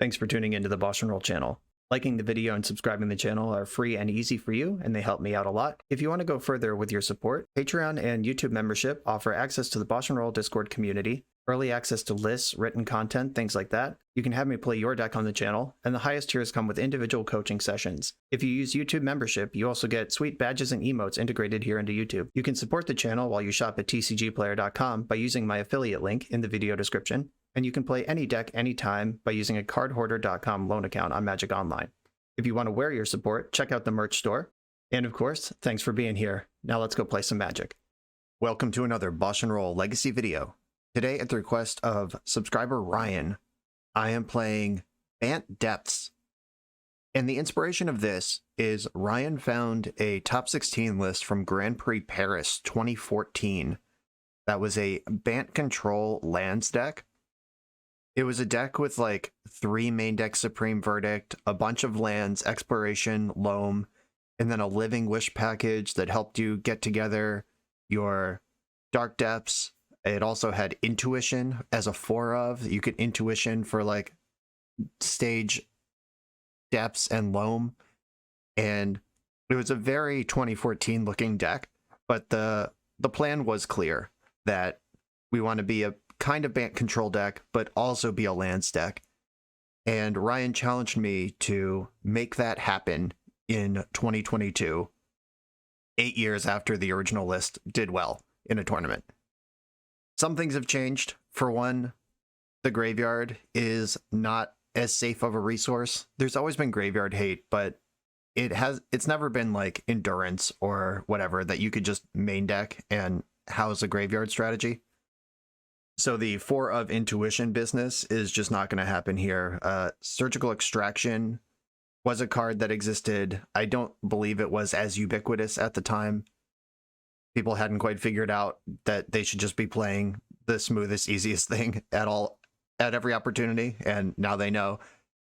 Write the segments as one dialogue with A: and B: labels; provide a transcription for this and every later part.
A: Thanks for tuning into the BoshNRoll channel. Liking the video and subscribing to the channel are free and easy for you, and they help me out a lot. If you want to go further with your support, Patreon and YouTube membership offer access to the BoshNRoll Discord community, early access to lists, written content, things like that. You can have me play your deck on the channel, and the highest tiers come with individual coaching sessions. If you use YouTube membership, you also get sweet badges and emotes integrated here into YouTube. You can support the channel while you shop at tcgplayer.com by using my affiliate link in the video description, and you can play any deck anytime by using a cardhoarder.com loan account on Magic Online. If you want to wear your support, check out the merch store. And of course, thanks for being here. Now let's go play some Magic. Welcome to another BoshNRoll Legacy video. Today, at the request of subscriber Ryan, I am playing Bant Depths. And the inspiration of this is Ryan found a top 16 list from Grand Prix Paris 2014. That was a Bant control lands deck. It was a deck with like 3 main deck Supreme Verdict, a bunch of lands, Exploration, Loam, and then a Living Wish package that helped you get together your Dark Depths. It also had Intuition as a 4 of. You could Intuition for like stage Depths and Loam. And it was a very 2014 looking deck, but the plan was clear that we want to be a kind of Bant control deck, but also be a lands deck. And Ryan challenged me to make that happen in 2022, 8 years after the original list did well in a tournament. Some things have changed. For one, the graveyard is not as safe of a resource. There's always been graveyard hate, but it's never been like endurance or whatever that you could just main deck and house a graveyard strategy. So the 4 of Intuition business is just not going to happen here. Surgical Extraction was a card that existed. I don't believe it was as ubiquitous at the time. People hadn't quite figured out that they should just be playing the smoothest, easiest thing at every opportunity, and now they know.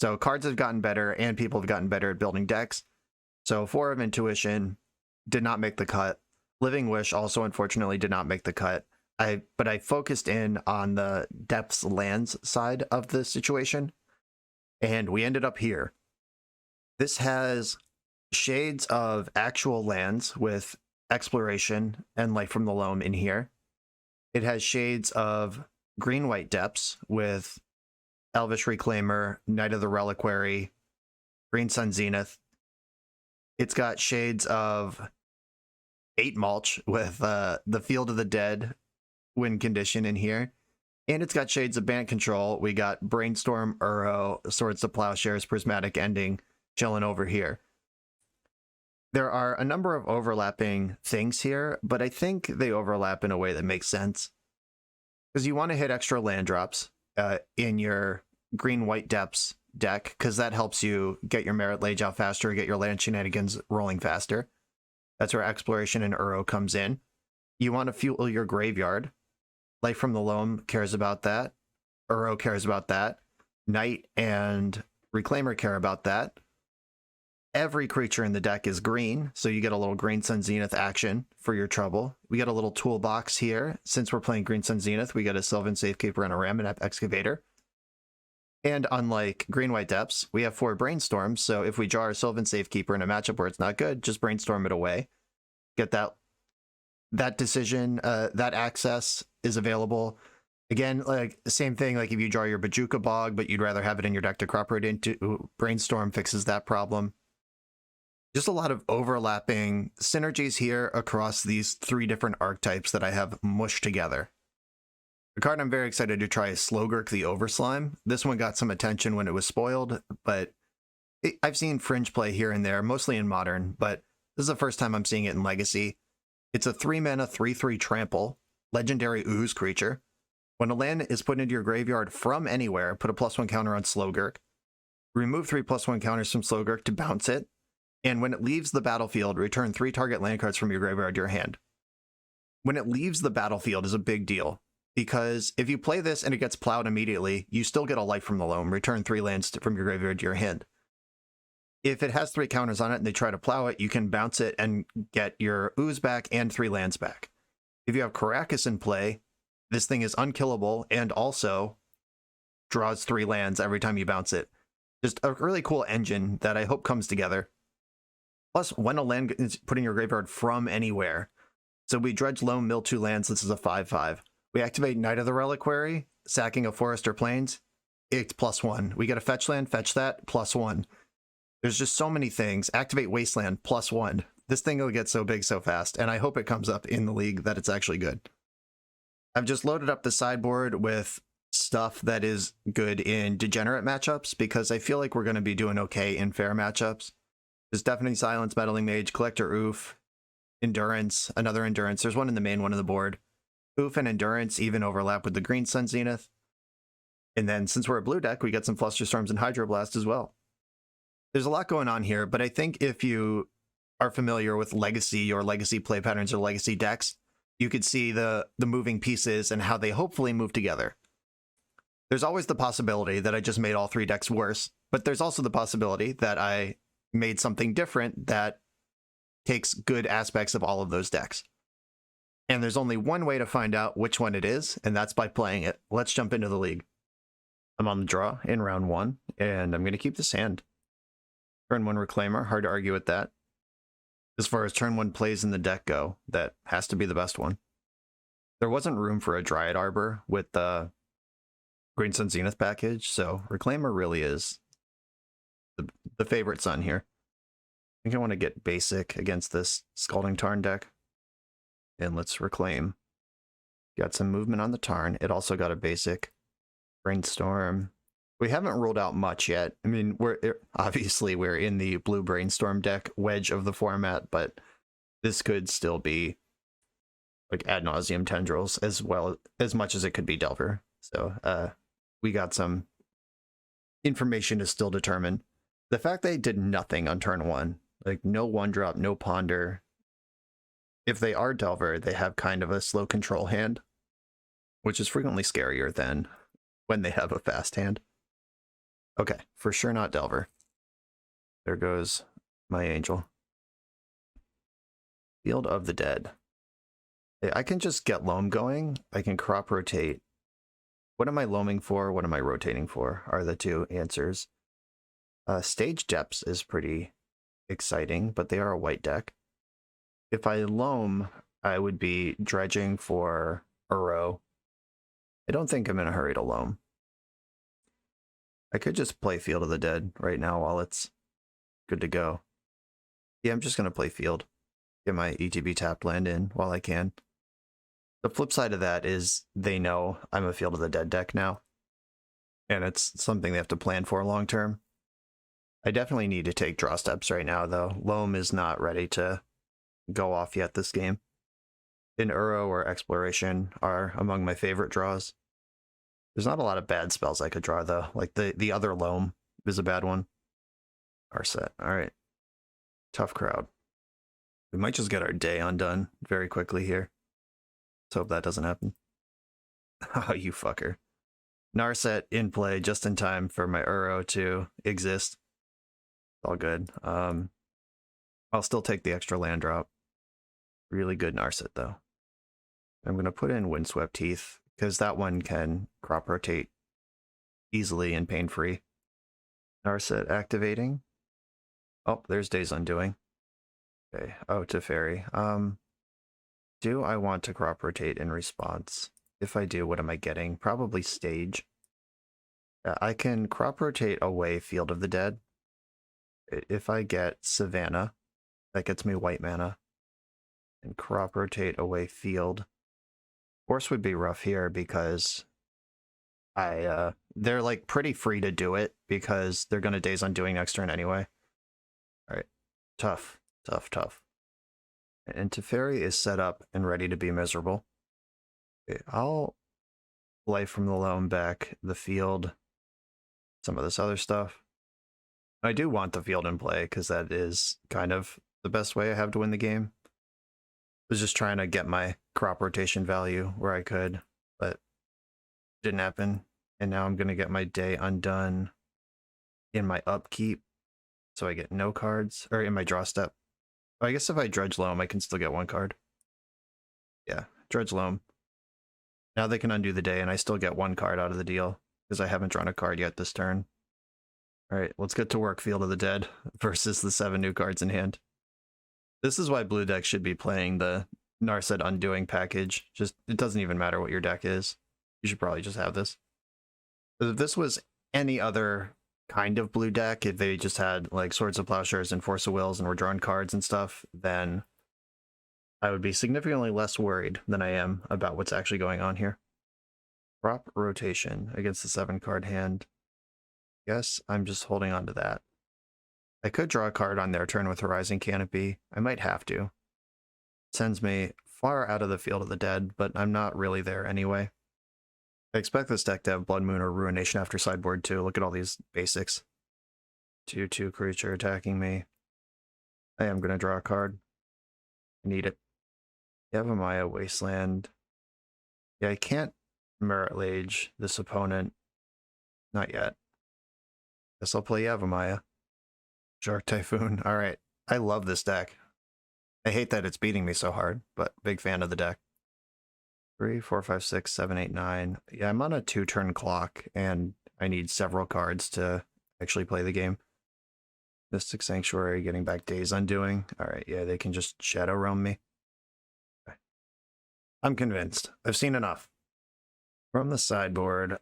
A: So cards have gotten better, and people have gotten better at building decks. So 4 of Intuition did not make the cut. Living Wish also, unfortunately, did not make the cut. But I focused in on the Depths lands side of the situation, and we ended up here. This has shades of actual lands with Exploration and Light from the Loam in here. It has shades of green-white Depths with Elvish Reclaimer, Knight of the Reliquary, Green Sun Zenith. It's got shades of 8 Mulch with the Field of the Dead win condition in here, and it's got shades of Bant control. We got Brainstorm, Uro, Swords to Plowshares, Prismatic Ending chilling over here. There are a number of overlapping things here, but I think they overlap in a way that makes sense, because you want to hit extra land drops in your green-white Depths deck, because that helps you get your Merit Lage out faster, get your land shenanigans rolling faster. That's where Exploration and Uro comes in. You want to fuel your graveyard. Light from the Loam cares about that. Uro cares about that. Knight and Reclaimer care about that. Every creature in the deck is green, so you get a little Green Sun Zenith action for your trouble. We get a little toolbox here. Since we're playing Green Sun Zenith, we get a Sylvan Safekeeper and a Ramunap Excavator. And unlike Green-White Depths, we have 4 Brainstorms, so if we draw our Sylvan Safekeeper in a matchup where it's not good, just Brainstorm it away. Get that decision, that access is available. Again, like the same thing, like if you draw your Bajuka Bog, but you'd rather have it in your deck to cooperate into, Brainstorm fixes that problem. Just a lot of overlapping synergies here across these 3 different archetypes that I have mushed together. The card I'm very excited to try is Slogurk the Overslime. This one got some attention when it was spoiled, but I've seen fringe play here and there, mostly in Modern, but this is the first time I'm seeing it in Legacy. It's a 3-mana 3/3 trample, legendary ooze creature. When a land is put into your graveyard from anywhere, put a +1 counter on Slogurk. Remove 3 +1 counters from Slogurk to bounce it. And when it leaves the battlefield, return 3 target land cards from your graveyard to your hand. When it leaves the battlefield is a big deal, because if you play this and it gets plowed immediately, you still get a Light from the Loam, return 3 lands from your graveyard to your hand. If it has 3 counters on it and they try to plow it, you can bounce it and get your ooze back and 3 lands back. If you have Karakas in play, this thing is unkillable and also draws 3 lands every time you bounce it. Just a really cool engine that I hope comes together. Plus, when a land is put in your graveyard from anywhere. So we dredge loam, mill 2 lands. This is a 5/5. We activate Knight of the Reliquary, sacking a forest or plains. It's +1. We get a fetch land, fetch that, +1. There's just so many things. Activate Wasteland, +1. This thing will get so big so fast, and I hope it comes up in the league that it's actually good. I've just loaded up the sideboard with stuff that is good in degenerate matchups because I feel like we're going to be doing okay in fair matchups. There's Deafening Silence, Meddling Mage, Collector Oof, Endurance, another Endurance. There's one in the main one of the board. Oof and Endurance even overlap with the Green Sun Zenith. And then since we're a blue deck, we get some Flusterstorms and Hydroblast as well. There's a lot going on here, but I think if you are familiar with Legacy or Legacy play patterns or Legacy decks, you could see the moving pieces and how they hopefully move together. There's always the possibility that I just made all 3 decks worse, but there's also the possibility that I made something different that takes good aspects of all of those decks. And there's only one way to find out which one it is, and that's by playing it. Let's jump into the league. I'm on the draw in round 1, and I'm going to keep this hand. Turn 1 Reclaimer, hard to argue with that. As far as turn 1 plays in the deck go, that has to be the best one. There wasn't room for a Dryad Arbor with the Green Sun Zenith package, so Reclaimer really is the favorite son here. I think I want to get basic against this Scalding Tarn deck. And let's Reclaim. Got some movement on the Tarn. It also got a basic Brainstorm. We haven't ruled out much yet. I mean, obviously we're in the blue Brainstorm deck wedge of the format, but this could still be like Ad Nauseam Tendrils as well as much as it could be Delver. So we got some information to still determine. The fact they did nothing on turn 1, like no 1-drop, no Ponder. If they are Delver, they have kind of a slow control hand, which is frequently scarier than when they have a fast hand. Okay, for sure not Delver. There goes my Angel. Field of the Dead. I can just get loam going. I can crop rotate. What am I loaming for? What am I rotating for? Are the 2 answers. Stage Depths is pretty exciting, but they are a white deck. If I loam, I would be dredging for Uro. I don't think I'm in a hurry to loam. I could just play Field of the Dead right now while it's good to go. Yeah, I'm just going to play Field. Get my ETB tapped land in while I can. The flip side of that is they know I'm a Field of the Dead deck now. And it's something they have to plan for long term. I definitely need to take draw steps right now, though. Loam is not ready to go off yet this game. In Uro or Exploration are among my favorite draws. There's not a lot of bad spells I could draw, though. Like the other Loam is a bad one. Our set. All right. Tough crowd. We might just get our day undone very quickly here. Let's hope that doesn't happen. Oh, you fucker. Narset in play just in time for my Uro to exist. It's all good. I'll still take the extra land drop. Really good Narset, though. I'm going to put in Windswept Heath, because that one can crop rotate easily and pain-free. Narset activating. Oh, there's Days Undoing. Okay. Oh, Teferi. Do I want to crop rotate in response? If I do, what am I getting? Probably Stage. I can crop rotate away Field of the Dead. If I get Savannah, that gets me white mana. And crop rotate away Field. Force would be rough here because they're like pretty free to do it because they're going to Days Undoing next turn anyway. All right. Tough. And Teferi is set up and ready to be miserable. Okay, I'll play from the loam back the Field, some of this other stuff. I do want the Field in play because that is kind of the best way I have to win the game. I was just trying to get my crop rotation value where I could, but it didn't happen. And now I'm going to get my day undone in my upkeep. So I get no cards, or in my draw step. I guess if I dredge loam, I can still get 1 card. Yeah, dredge loam. Now they can undo the day, and I still get 1 card out of the deal, because I haven't drawn a card yet this turn. All right, let's get to work. Field of the Dead versus the 7 new cards in hand. This is why blue decks should be playing the Narset Undoing package. Just, it doesn't even matter what your deck is. You should probably just have this. If this was any other kind of blue deck, if they just had like Swords of Plowshares and Force of Wills and were drawing cards and stuff, then I would be significantly less worried than I am about what's actually going on here. Crop Rotation against the 7-card hand. Guess I'm just holding on to that. I could draw a card on their turn with Horizon Canopy. I might have to. Sends me far out of the Field of the Dead, but I'm not really there anyway. I expect this deck to have Blood Moon or Ruination after sideboard too. Look at all these basics. 2/2 creature attacking me. I am going to draw a card. I need it. Yavimaya Wasteland. Yeah, I can't Merit Lage this opponent. Not yet. Guess I'll play Yavimaya. Shark Typhoon. Alright. I love this deck. I hate that it's beating me so hard, but big fan of the deck. 3, 4, 5, 6, 7, 8, 9. Yeah, I'm on a 2-turn clock, and I need several cards to actually play the game. Mystic Sanctuary, getting back Days Undoing. Alright, yeah, they can just Shadow Realm me. Okay. I'm convinced. I've seen enough. From the sideboard,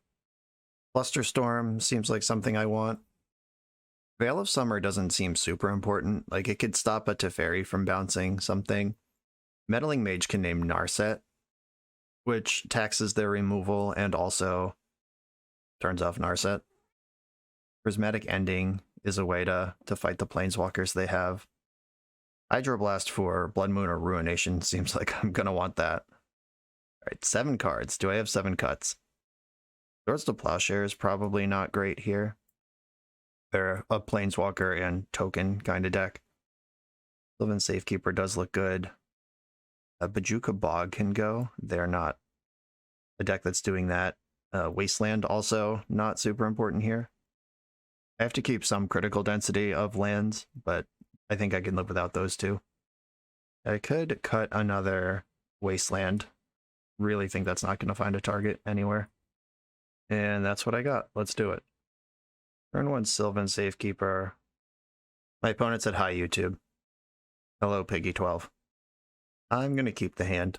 A: Flusterstorm seems like something I want. Veil of Summer doesn't seem super important. Like, it could stop a Teferi from bouncing something. Meddling Mage can name Narset, which taxes their removal and also turns off Narset. Prismatic Ending is a way to fight the Planeswalkers they have. Hydroblast for Blood Moon or Ruination seems like I'm going to want that. Alright, 7 cards. Do I have 7 cuts? Swords to Plowshare is probably not great here. They're a Planeswalker and token kind of deck. Sylvan Safekeeper does look good. Bajuka Bog can go. They're not a deck that's doing that. Wasteland also not super important here. I have to keep some critical density of lands, but I think I can live without those two. I could cut another Wasteland. Really think that's not going to find a target anywhere. And that's what I got. Let's do it. Turn 1 Sylvan Safekeeper. My opponent's at high YouTube. Hello, Piggy12. I'm going to keep the hand.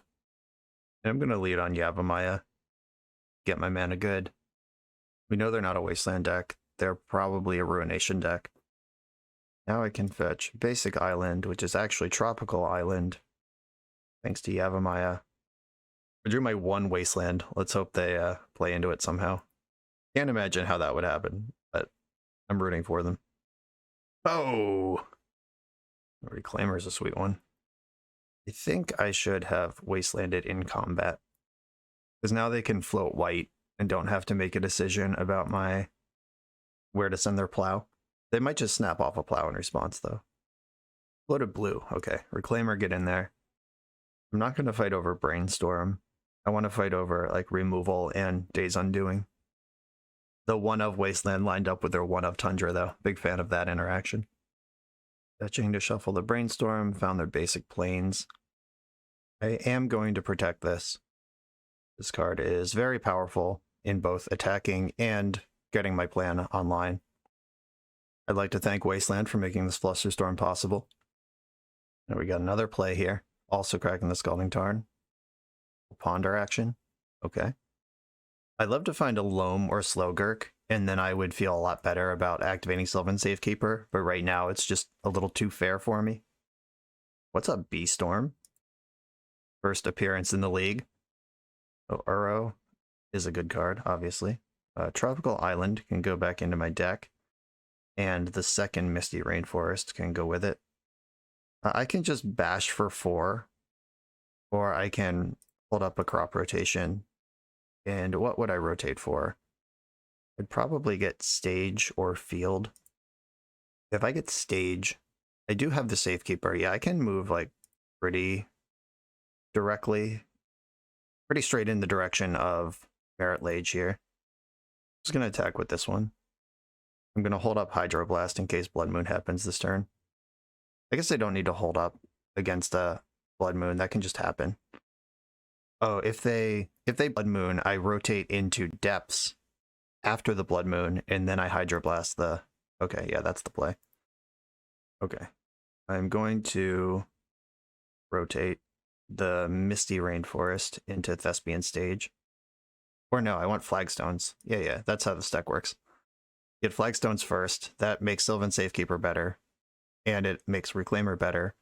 A: And I'm going to lead on Yavimaya. Get my mana good. We know they're not a Wasteland deck. They're probably a Ruination deck. Now I can fetch Basic Island, which is actually Tropical Island. Thanks to Yavimaya. I drew my 1 Wasteland. Let's hope they play into it somehow. Can't imagine how that would happen, but I'm rooting for them. Oh! Reclaimer's a sweet one. I think I should have Wastelanded in combat. Because now they can float white and don't have to make a decision about where to send their plow. They might just snap off a plow in response, though. Floated blue. Okay, Reclaimer, get in there. I'm not going to fight over Brainstorm. I want to fight over like removal and Days Undoing. The 1-of Wasteland lined up with their 1-of Tundra, though. Big fan of that interaction. Fetching to shuffle the Brainstorm, found their basic planes. I am going to protect this. This card is very powerful in both attacking and getting my plan online. I'd like to thank Wasteland for making this Flusterstorm possible. And we got another play here. Also cracking the Scalding Tarn. Ponder action. Okay. I'd love to find a Loam or Slowgurk, and then I would feel a lot better about activating Sylvan Safekeeper, but right now it's just a little too fair for me. What's up, B-Storm? First appearance in the league. Oh, Uro is a good card, obviously. Tropical Island can go back into my deck, and the second Misty Rainforest can go with it. I can just bash for 4, or I can hold up a Crop Rotation. And what would I rotate for? I'd probably get Stage or Field. If I get Stage, I do have the Safekeeper. Yeah, I can move like pretty straight in the direction of Merit Lage here. I'm just going to attack with this one. I'm going to hold up Hydroblast in case Blood Moon happens this turn. I guess I don't need to hold up against a Blood Moon. That can just happen. Oh, if they Blood Moon, I rotate into Depths after the Blood Moon, and then I Hydroblast the Okay, yeah, that's the play. Okay. I'm going to rotate the Misty Rainforest into Thespian Stage. Or no, I want Flagstones. Yeah, that's how this deck works. Get Flagstones first. That makes Sylvan Safekeeper better. And it makes Reclaimer better.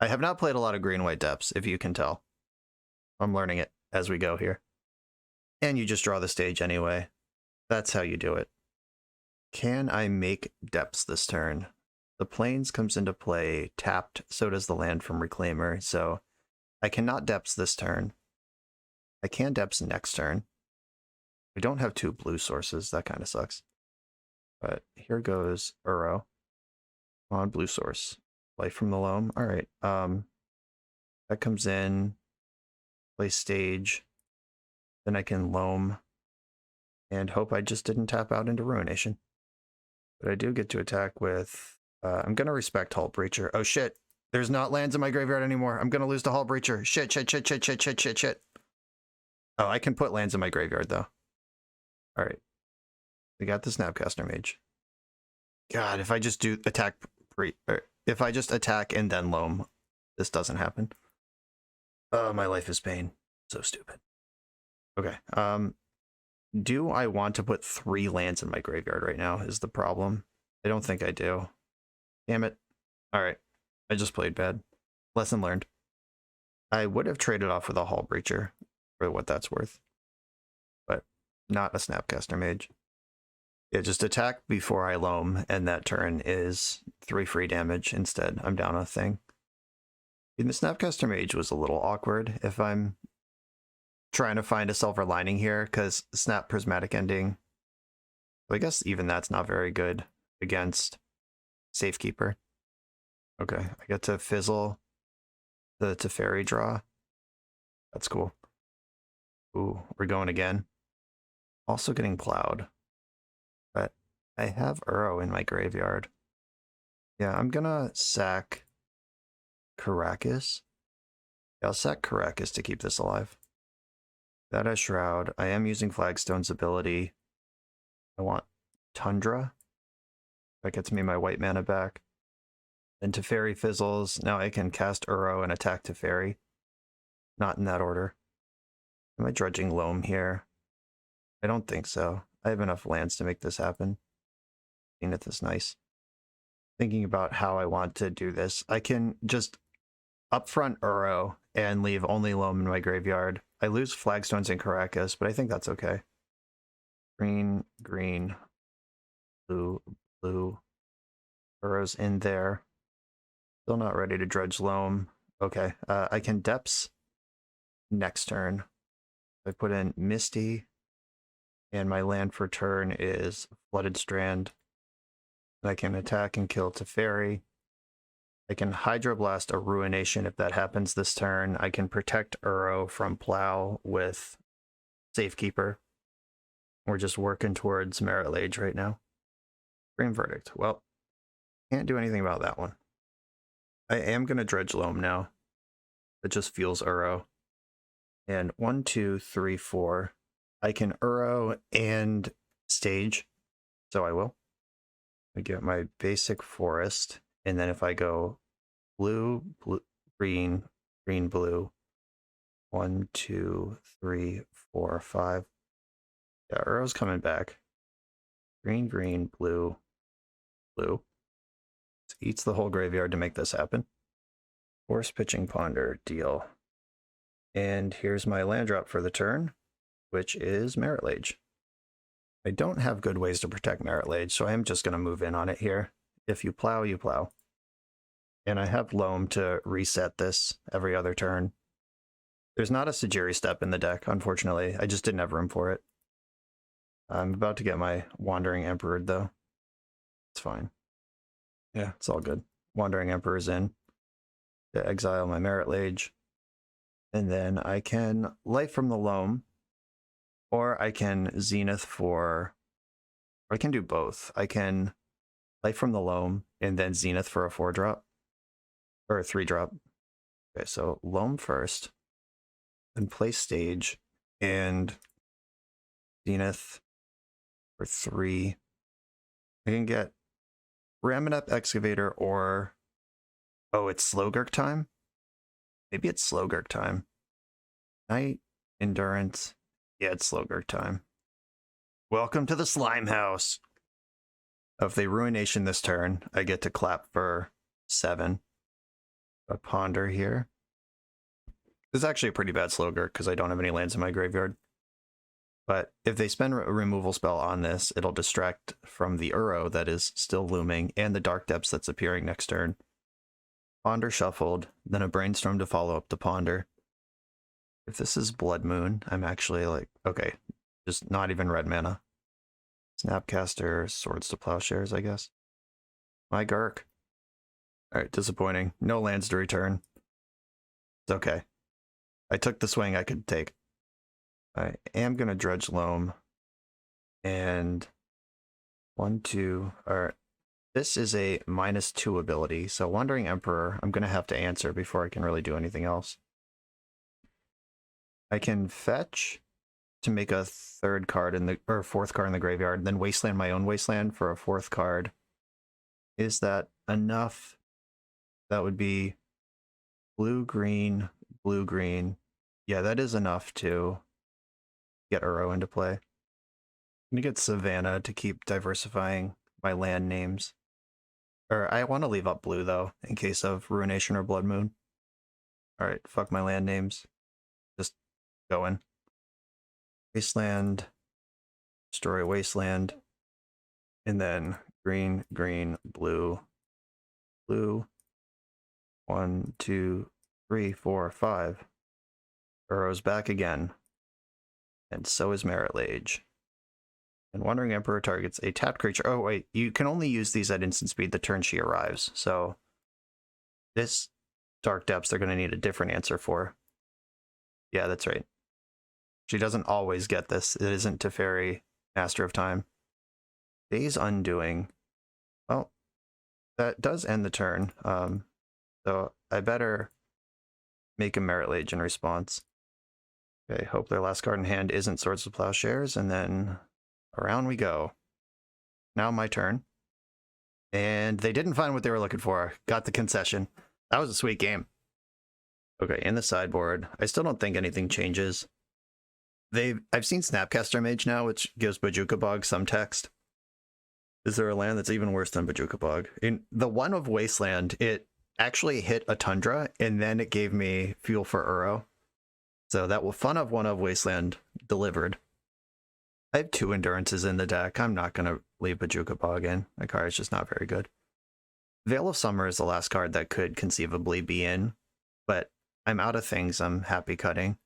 A: I have not played a lot of green-white depths, if you can tell. I'm learning it as we go here. And you just draw the stage anyway. That's how you do it. Can I make depths this turn? The Plains comes into play tapped, so does the land from Reclaimer, so I cannot depths this turn. I can depths next turn. We don't have 2 blue sources, that kind of sucks. But here goes Uro on blue source. Life from the Loam. All right. That comes in, play stage. Then I can Loam and hope I just didn't tap out into Ruination. But I do get to attack with, I'm going to respect Hull Breacher. Oh shit, there's not lands in my graveyard anymore. I'm going to lose to Hull Breacher. Shit. Oh, I can put lands in my graveyard though. All right. We got the Snapcaster Mage. God, if I just do attack, if I just attack and then Loam, this doesn't happen. Oh, my life is pain. So stupid. Okay. Do I want to put 3 lands in my graveyard right now is the problem. I don't think I do. Damn it. All right. I just played bad. Lesson learned. I would have traded off with a Hull Breacher for what that's worth, but not a Snapcaster Mage. Yeah, just attack before I Loam, and that turn is 3 free damage instead. I'm down a thing. And the Snapcaster Mage was a little awkward if I'm trying to find a silver lining here, because Snap Prismatic Ending, well, I guess even that's not very good against Safekeeper. Okay, I get to fizzle the Teferi draw. That's cool. Ooh, we're going again. Also getting Plowed. But I have Uro in my graveyard. Yeah, I'm gonna sack Karakas. Yeah, I'll sack Karakas to keep this alive. That has Shroud. I am using Flagstone's ability. I want Tundra. That gets me my white mana back. Then Teferi fizzles. Now I can cast Uro and attack Teferi. Not in that order. Am I dredging Loam here? I don't think so. I have enough lands to make this happen. Zenith is nice. Thinking about how I want to do this. I can just upfront Uro and leave only Loam in my graveyard. I lose Flagstones and Karakas, but I think that's okay. Green, green, blue, blue. Uro's in there. Still not ready to dredge Loam. Okay, I can depths next turn. I put in Misty, and my land for turn is Flooded Strand. I can attack and kill Teferi. I can Hydroblast a Ruination if that happens this turn. I can protect Uro from Plow with Safekeeper. We're just working towards Merit Lage right now. Green Verdict. Well, can't do anything about that one. I am going to dredge Loam now. It just fuels Uro. And 1, 2, 3, 4. I can Uro and stage, so I will. I get my basic forest, and then if I go blue, blue, green, green, blue, 1, 2, 3, 4, 5. Yeah, Uro's coming back. Green, green, blue, blue. It eats the whole graveyard to make this happen. Force Pitching Ponder, deal. And here's my land drop for the turn, which is Merit Lage. I don't have good ways to protect Merit Lage, so I am just going to move in on it here. If you plow, you plow. And I have Loam to reset this every other turn. There's not a Sajiri step in the deck, unfortunately. I just didn't have room for it. I'm about to get my Wandering Emperor, though. It's fine. Yeah, it's all good. Wandering Emperor's in to exile my Merit Lage. And then I can Life from the Loam, or I can Zenith for, or I can do both. I can Life from the Loam and then Zenith for a 4-drop, or a 3-drop. Okay, so Loam first, then play stage, and Zenith for 3, I can get Raminep Excavator or... Oh, it's Slowgurk time? Maybe it's Slowgurk time. Night, Endurance. Yeah, it's Slowgurk time. Welcome to the Slime House! If they Ruination this turn, I get to clap for 7. A Ponder here. This is actually a pretty bad Slowgurk because I don't have any lands in my graveyard. But if they spend a removal spell on this, it'll distract from the Uro that is still looming and the Dark Depths that's appearing next turn. Ponder shuffled, then a Brainstorm to follow up the Ponder. If this is Blood Moon, I'm actually like, okay, just not even red mana. Snapcaster, Swords to Plowshares, I guess. My Gark. Alright, disappointing. No lands to return. It's okay. I took the swing I could take. I am going to Dredge Loam. And 1, 2. Alright. This is a -2 ability, so Wandering Emperor, I'm going to have to answer before I can really do anything else. I can fetch to make a 3rd card in the, or 4th card in the graveyard, then Wasteland my own Wasteland for a 4th card. Is that enough? That would be blue, green, blue, green. Yeah, that is enough to get Uro into play. I'm gonna get Savannah to keep diversifying my land names. Or I want to leave up blue though, in case of Ruination or Blood Moon. Alright, fuck my land names. Just going. Wasteland, destroy Wasteland, and then green, green, blue, blue. 1, 2, 3, 4, 5. Uro's back again. And so is Merit Lage. And Wandering Emperor targets a tapped creature. Oh, wait, you can only use these at instant speed the turn she arrives. So this Dark Depths they're going to need a different answer for. Yeah, that's right. She doesn't always get this. It isn't Teferi, Master of Time. Day's Undoing. Well, that does end the turn. So I better make a Merit Lage in response. Okay, hope their last card in hand isn't Swords to Plowshares, and then around we go. Now my turn. And they didn't find what they were looking for. Got the concession. That was a sweet game. Okay, in the sideboard, I still don't think anything changes. I've seen Snapcaster Mage now, which gives Bojuka Bog some text. Is there a land that's even worse than Bojuka Bog? In the one of Wasteland, it actually hit a Tundra, and then it gave me Fuel for Uro. So that fun of one of Wasteland delivered. I have 2 Endurances in the deck. I'm not going to leave Bojuka Bog in. That card is just not very good. Veil of Summer is the last card that could conceivably be in, but I'm out of things I'm happy cutting.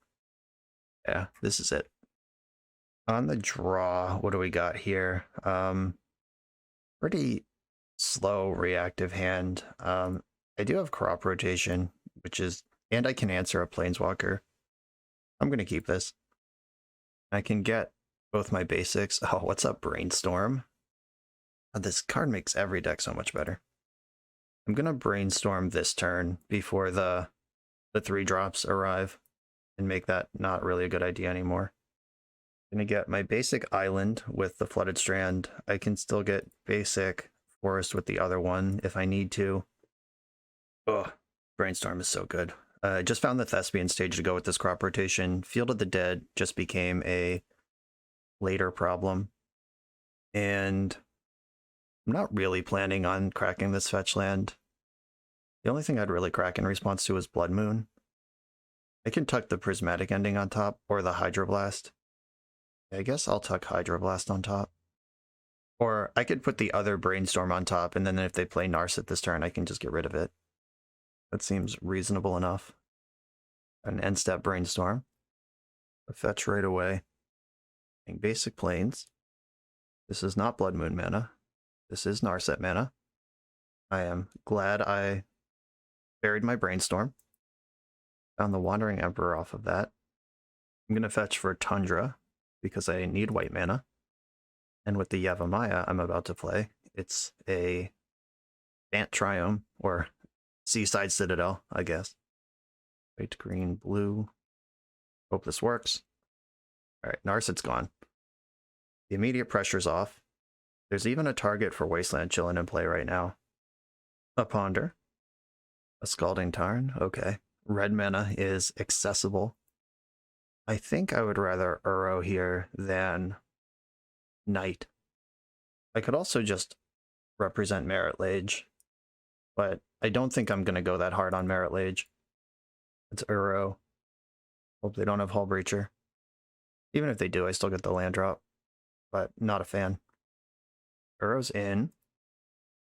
A: Yeah, this is it. On the draw, what do we got here? Pretty slow reactive hand. I do have Crop Rotation, which is, and I can answer a Planeswalker. I'm going to keep this. I can get both my basics. Oh, what's up, Brainstorm? Oh, this card makes every deck so much better. I'm going to Brainstorm this turn before the 3 drops arrive and make that not really a good idea anymore. I'm going to get my basic Island with the Flooded Strand. I can still get basic Forest with the other one if I need to. Ugh, Brainstorm is so good. I just found the Thespian stage to go with this Crop Rotation. Field of the Dead just became a later problem. And I'm not really planning on cracking this fetch land. The only thing I'd really crack in response to is Blood Moon. I can tuck the Prismatic Ending on top, or the Hydroblast. I guess I'll tuck Hydroblast on top. Or I could put the other Brainstorm on top, and then if they play Narset this turn, I can just get rid of it. That seems reasonable enough. An end-step Brainstorm. A fetch right away. Basic Plains. This is not Blood Moon mana. This is Narset mana. I am glad I buried my Brainstorm. Found the Wandering Emperor off of that. I'm going to fetch for Tundra, because I need white mana. And with the Yavimaya I'm about to play, it's a Bant Triome, or Seaside Citadel, I guess. White, green, blue. Hope this works. Alright, Narset's gone. The immediate pressure's off. There's even a target for Wasteland chilling in play right now. A Ponder. A Scalding Tarn. Okay. Red mana is accessible. I think I would rather Uro here than Knight. I could also just represent Merit Lage, but I don't think I'm going to go that hard on Merit Lage. It's Uro. Hope they don't have Hull Breacher. Even if they do, I still get the land drop, but not a fan. Uro's in.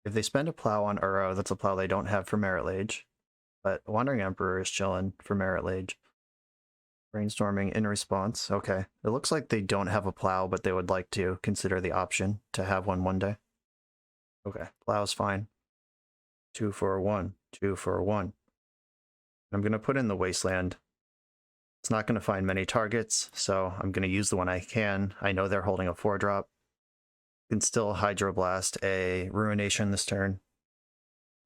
A: If they spend a plow on Uro, that's a plow they don't have for Merit Lage, but Wandering Emperor is chilling for Merit Lage. Brainstorming in response. Okay. It looks like they don't have a plow, but they would like to consider the option to have one day. Okay. Plow's fine. 2 for a 1. 2 for a 1. I'm going to put in the Wasteland. It's not going to find many targets, so I'm going to use the one I can. I know they're holding a 4-drop. Can still Hydroblast a Ruination this turn.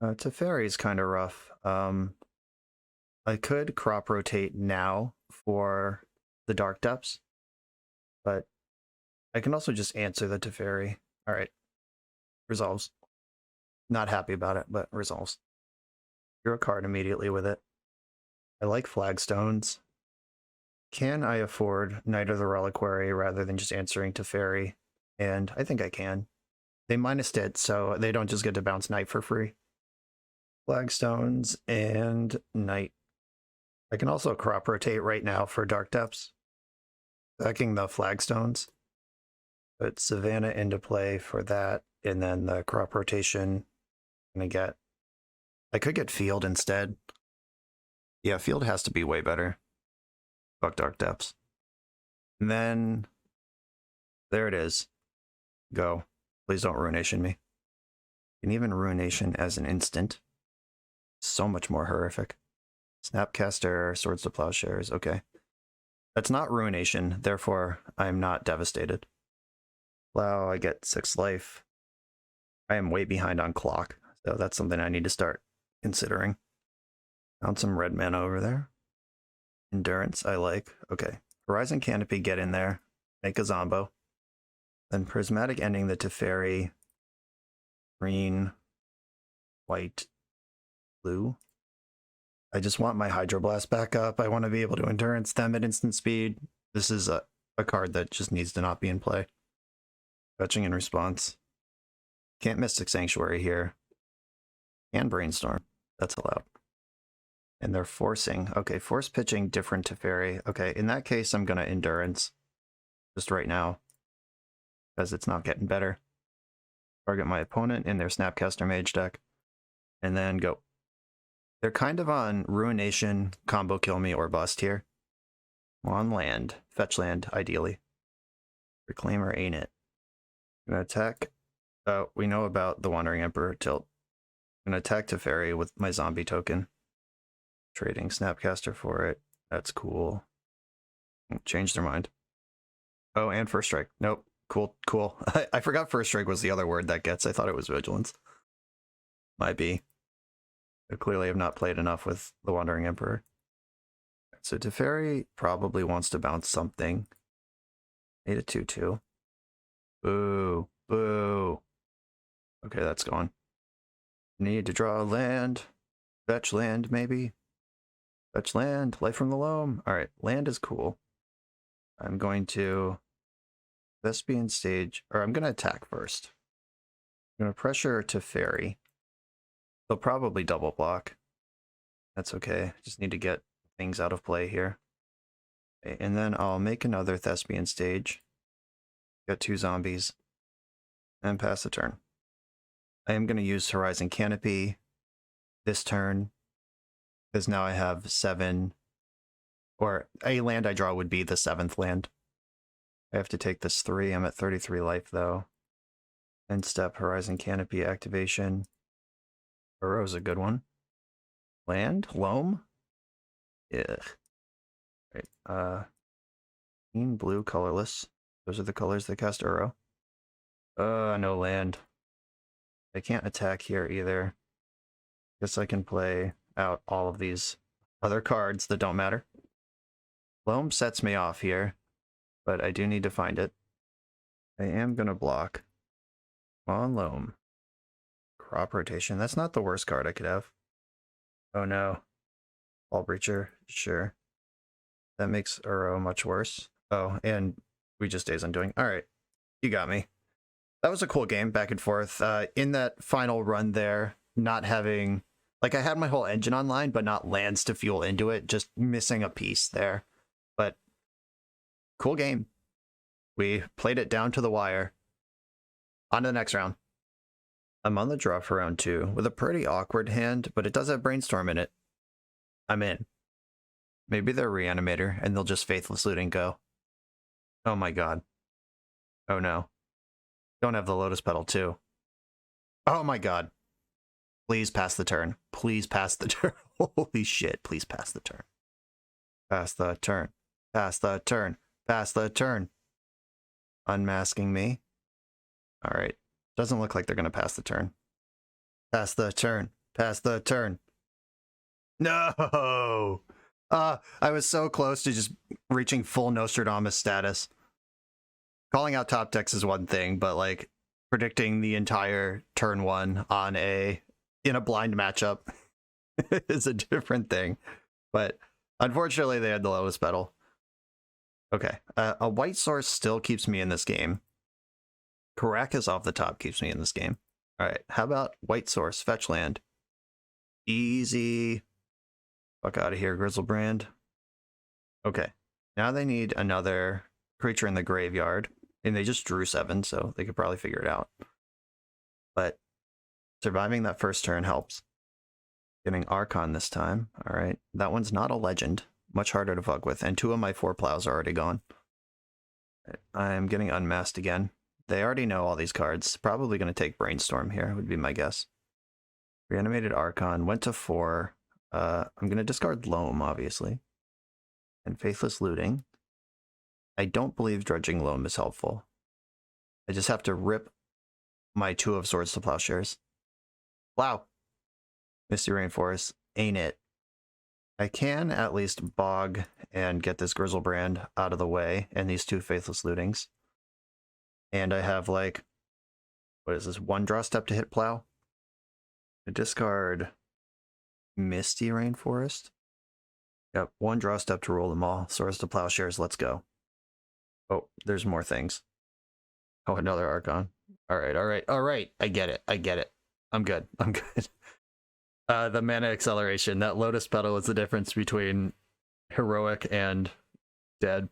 A: Teferi is kind of rough. I could crop rotate now for the Dark Depths, but I can also just answer the Teferi. All right, resolves. Not happy about it, but resolves. Draw a card immediately with it. I like Flagstones. Can I afford Knight of the Reliquary rather than just answering Teferi? And I think I can. They minused it, so they don't just get to bounce Knight for free. Flagstones and Knight. I can also crop rotate right now for Dark Depths, backing the Flagstones. Put Savannah into play for that, and then the crop rotation I'm gonna get. I could get Field instead. Yeah, Field has to be way better. Fuck Dark Depths. And then there it is. Go. Please don't Ruination me. And even Ruination as an instant. So much more horrific. Snapcaster, Swords to Plowshares, okay. That's not Ruination, therefore I'm not devastated. Plow, I get 6 life. I am way behind on clock, so that's something I need to start considering. Found some red mana over there. Endurance, I like. Okay. Horizon Canopy, get in there. Make a Zombo. Then Prismatic Ending the Teferi. Green, white, blue. I just want my Hydroblast back up. I want to be able to Endurance them at instant speed. This is a card that just needs to not be in play. Fetching in response. Can't Mystic Sanctuary here. And Brainstorm. That's allowed. And they're forcing. Okay, force pitching different Teferi. Okay, in that case, I'm going to Endurance. Just right now. Because it's not getting better. Target my opponent in their Snapcaster Mage deck. And then go. They're kind of on Ruination, Combo Kill Me, or Bust here. On land. Fetch land, ideally. Reclaimer ain't it. I'm going to attack. We know about the Wandering Emperor tilt. I'm going to attack Teferi with my zombie token. Trading Snapcaster for it. That's cool. Change their mind. Oh, and First Strike. Nope. Cool, cool. I forgot First Strike was the other word that gets. I thought it was Vigilance. Might be. I clearly have not played enough with the Wandering Emperor. So Teferi probably wants to bounce something. Made a 2/2. Boo. Boo. Okay, that's gone. Need to draw land. Fetch land, maybe. Fetch land. Life from the Loam. Alright, land is cool. I'm going to Thespian Stage, or I'm going to attack first. I'm going to pressure Teferi. They'll probably double block. That's okay. Just need to get things out of play here. Okay, and then I'll make another Thespian Stage. Got 2 zombies. And pass the turn. I am going to use Horizon Canopy this turn. Because now I have 7. Or a land I draw would be the 7th land. I have to take this 3. I'm at 33 life though. End step Horizon Canopy activation. Uro's a good one. Land? Loam? Yeah. Right. Green, blue, colorless. Those are the colors that cast Uro. No land. I can't attack here either. Guess I can play out all of these other cards that don't matter. Loam sets me off here, but I do need to find it. I am going to block. On loam. Crop rotation. That's not the worst card I could have. Oh no. Ball breacher. Sure. That makes Uro much worse. Oh, and we just Days Undoing. All right. You got me. That was a cool game, back and forth. In that final run there, not having... Like, I had my whole engine online, but not lands to fuel into it. Just missing a piece there. But cool game. We played it down to the wire. On to the next round. I'm on the draw for round 2 with a pretty awkward hand, but it does have Brainstorm in it. I'm in. Maybe they're Reanimator, and they'll just Faithless Looting go. Oh my god. Oh no. Don't have the Lotus Petal too. Oh my god. Please pass the turn. Please pass the turn. Holy shit, please pass the turn. Pass the turn. Pass the turn. Pass the turn. Unmasking me. Alright. Doesn't look like they're going to pass the turn. Pass the turn. Pass the turn. No! I was so close to just reaching full Nostradamus status. Calling out top decks is one thing, but like predicting the entire turn 1 on in a blind matchup is a different thing. But unfortunately, they had the Lotus Petal. Okay, a white source still keeps me in this game. Caracas off the top keeps me in this game. All right, how about white source, fetch land? Easy. Fuck out of here, Grizzlebrand. Okay, now they need another creature in the graveyard. And they just drew 7, so they could probably figure it out. But surviving that first turn helps. Getting Archon this time. All right, that one's not a legend. Much harder to fuck with. And 2 of my 4 plows are already gone. I'm getting unmasked again. They already know all these cards. Probably going to take Brainstorm here, would be my guess. Reanimated Archon. Went to 4. I'm going to discard Loam, obviously. And Faithless Looting. I don't believe Drudging Loam is helpful. I just have to rip my 2 of Swords to Plowshares. Wow. Misty Rainforest. Ain't it. I can at least bog and get this Grizzlebrand out of the way and these 2 Faithless Lootings. And I have like, what is this, 1 draw step to hit Plow? I discard Misty Rainforest. Yep, 1 draw step to roll them all. Swords to Plowshares, let's go. Oh, there's more things. Oh, another Archon. All right. I get it. I'm good. The mana acceleration. That Lotus Petal is the difference between heroic and dead.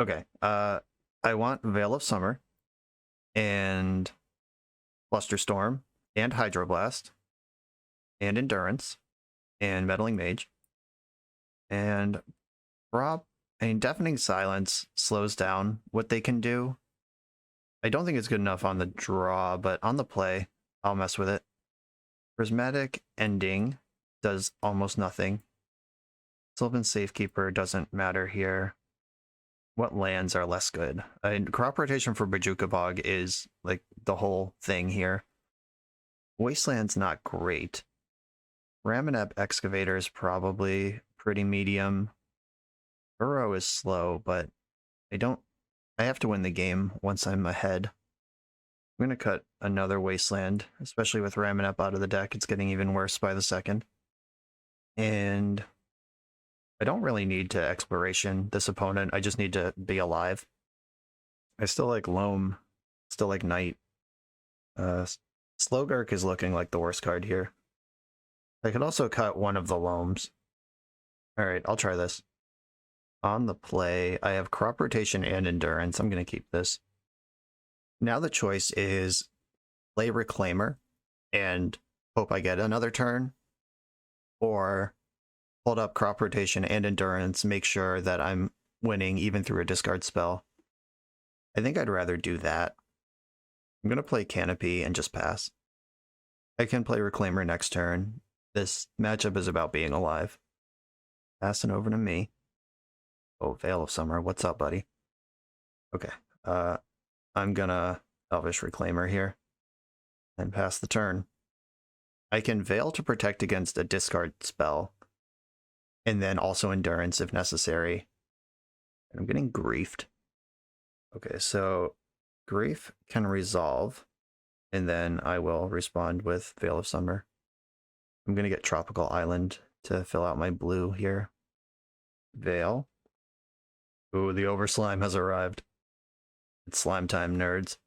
A: Okay. I want Veil of Summer and Flusterstorm and Hydroblast and Endurance and Meddling Mage and Deafening Silence slows down what they can do. I don't think it's good enough on the draw, but on the play, I'll mess with it. Prismatic Ending does almost nothing. Sylvan Safekeeper doesn't matter here. What lands are less good? Crop rotation for Bajuka Bog is like the whole thing here. Wasteland's not great. Ramaneb Excavator is probably pretty medium. Burrow is slow, but I have to win the game once I'm ahead. I'm going to cut another Wasteland, especially with Ramaneb out of the deck. It's getting even worse by the second. And I don't really need to Exploration this opponent. I just need to be alive. I still like Loam. Still like Knight. Slowgark is looking like the worst card here. I could also cut one of the Loams. Alright, I'll try this. On the play, I have Crop Rotation and Endurance. I'm going to keep this. Now the choice is play Reclaimer and hope I get another turn, or hold up Crop Rotation and Endurance, make sure that I'm winning even through a discard spell. I think I'd rather do that. I'm going to play Canopy and just pass. I can play Reclaimer next turn. This matchup is about being alive. Passing over to me. Oh, Veil of Summer. What's up, buddy? Okay. I'm gonna Elvish Reclaimer here and pass the turn. I can Veil to protect against a discard spell, and then also Endurance if necessary. And I'm getting Griefed. Okay, so Grief can resolve. and then I will respond with Veil of Summer. I'm going to get Tropical Island to fill out my blue here. Veil. Ooh, the Overslime has arrived. It's slime time, nerds.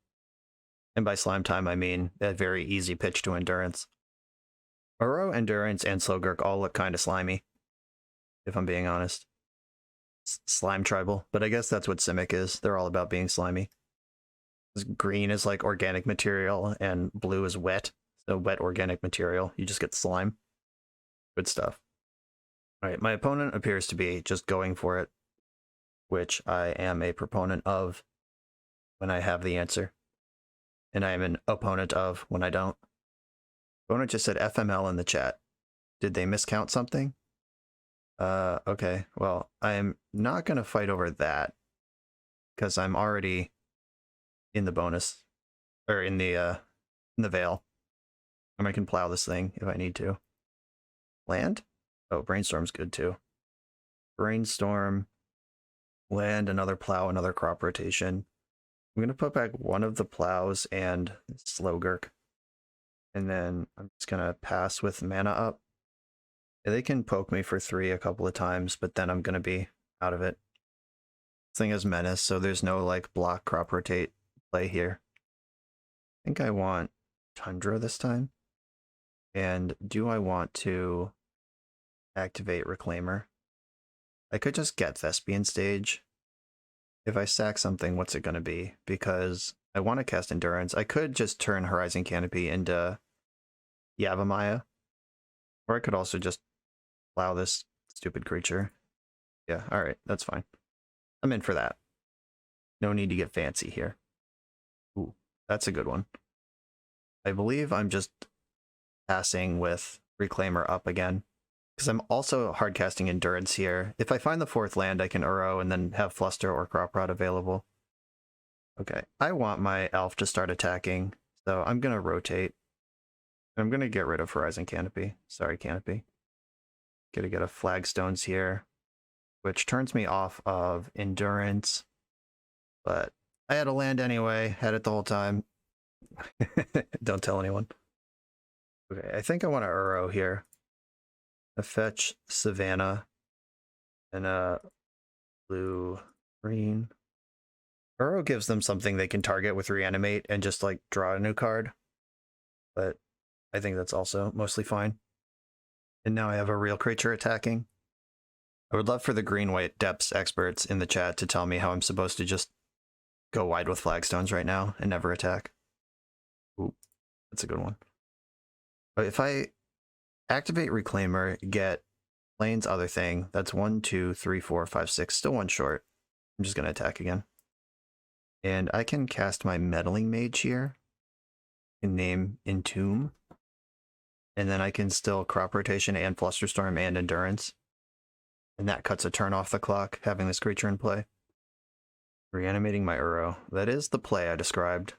A: And by slime time, I mean a very easy pitch to Endurance. Uro, Endurance, and Slowgurk all look kind of slimy, if I'm being honest. Slime tribal, but I guess that's what Simic is. They're all about being slimy. Green is like organic material, and blue is wet. So wet organic material, you just get slime. Good stuff. Alright, my opponent appears to be just going for it, which I am a proponent of when I have the answer. And I am an opponent of when I don't. Opponent just said FML in the chat. Did they miscount something? Okay, well, I'm not going to fight over that because I'm already in the bonus, or in the veil. And I can plow this thing if I need to. Land? Oh, Brainstorm's good too. Brainstorm, land, another plow, another crop rotation. I'm going to put back one of the plows and Slowgurk. And then I'm just going to pass with mana up. They can poke me for 3 a couple of times, but then I'm going to be out of it. This thing is Menace, so there's no like block, crop, rotate play here. I think I want Tundra this time. And do I want to activate Reclaimer? I could just get Thespian Stage. If I sack something, what's it going to be? Because I want to cast Endurance. I could just turn Horizon Canopy into Yavimaya. Or I could also just plow this stupid creature. Yeah, alright, that's fine. I'm in for that. No need to get fancy here. Ooh, that's a good one. I believe I'm just passing with Reclaimer up again. Because I'm also hardcasting Endurance here. If I find the 4th land, I can Uro and then have Fluster or Crop Rot available. Okay, I want my elf to start attacking, so I'm going to rotate. I'm going to get rid of Horizon Canopy. Sorry, Canopy. Gonna get a Flagstones here, which turns me off of Endurance. But I had a land anyway, had it the whole time. Don't tell anyone. Okay, I think I want to Uro here. A fetch Savannah and a blue green. Uro gives them something they can target with Reanimate and just like draw a new card. But I think that's also mostly fine. And now I have a real creature attacking. I would love for the green-white depths experts in the chat to tell me how I'm supposed to just go wide with Flagstones right now and never attack. Ooh, that's a good one. But if I activate Reclaimer, get Lane's other thing, that's 1, 2, 3, 4, 5, 6, still one short. I'm just going to attack again. And I can cast my Meddling Mage here and name Entomb. And then I can still Crop Rotation and Flusterstorm and Endurance. And that cuts a turn off the clock, having this creature in play. Reanimating my Uro. That is the play I described.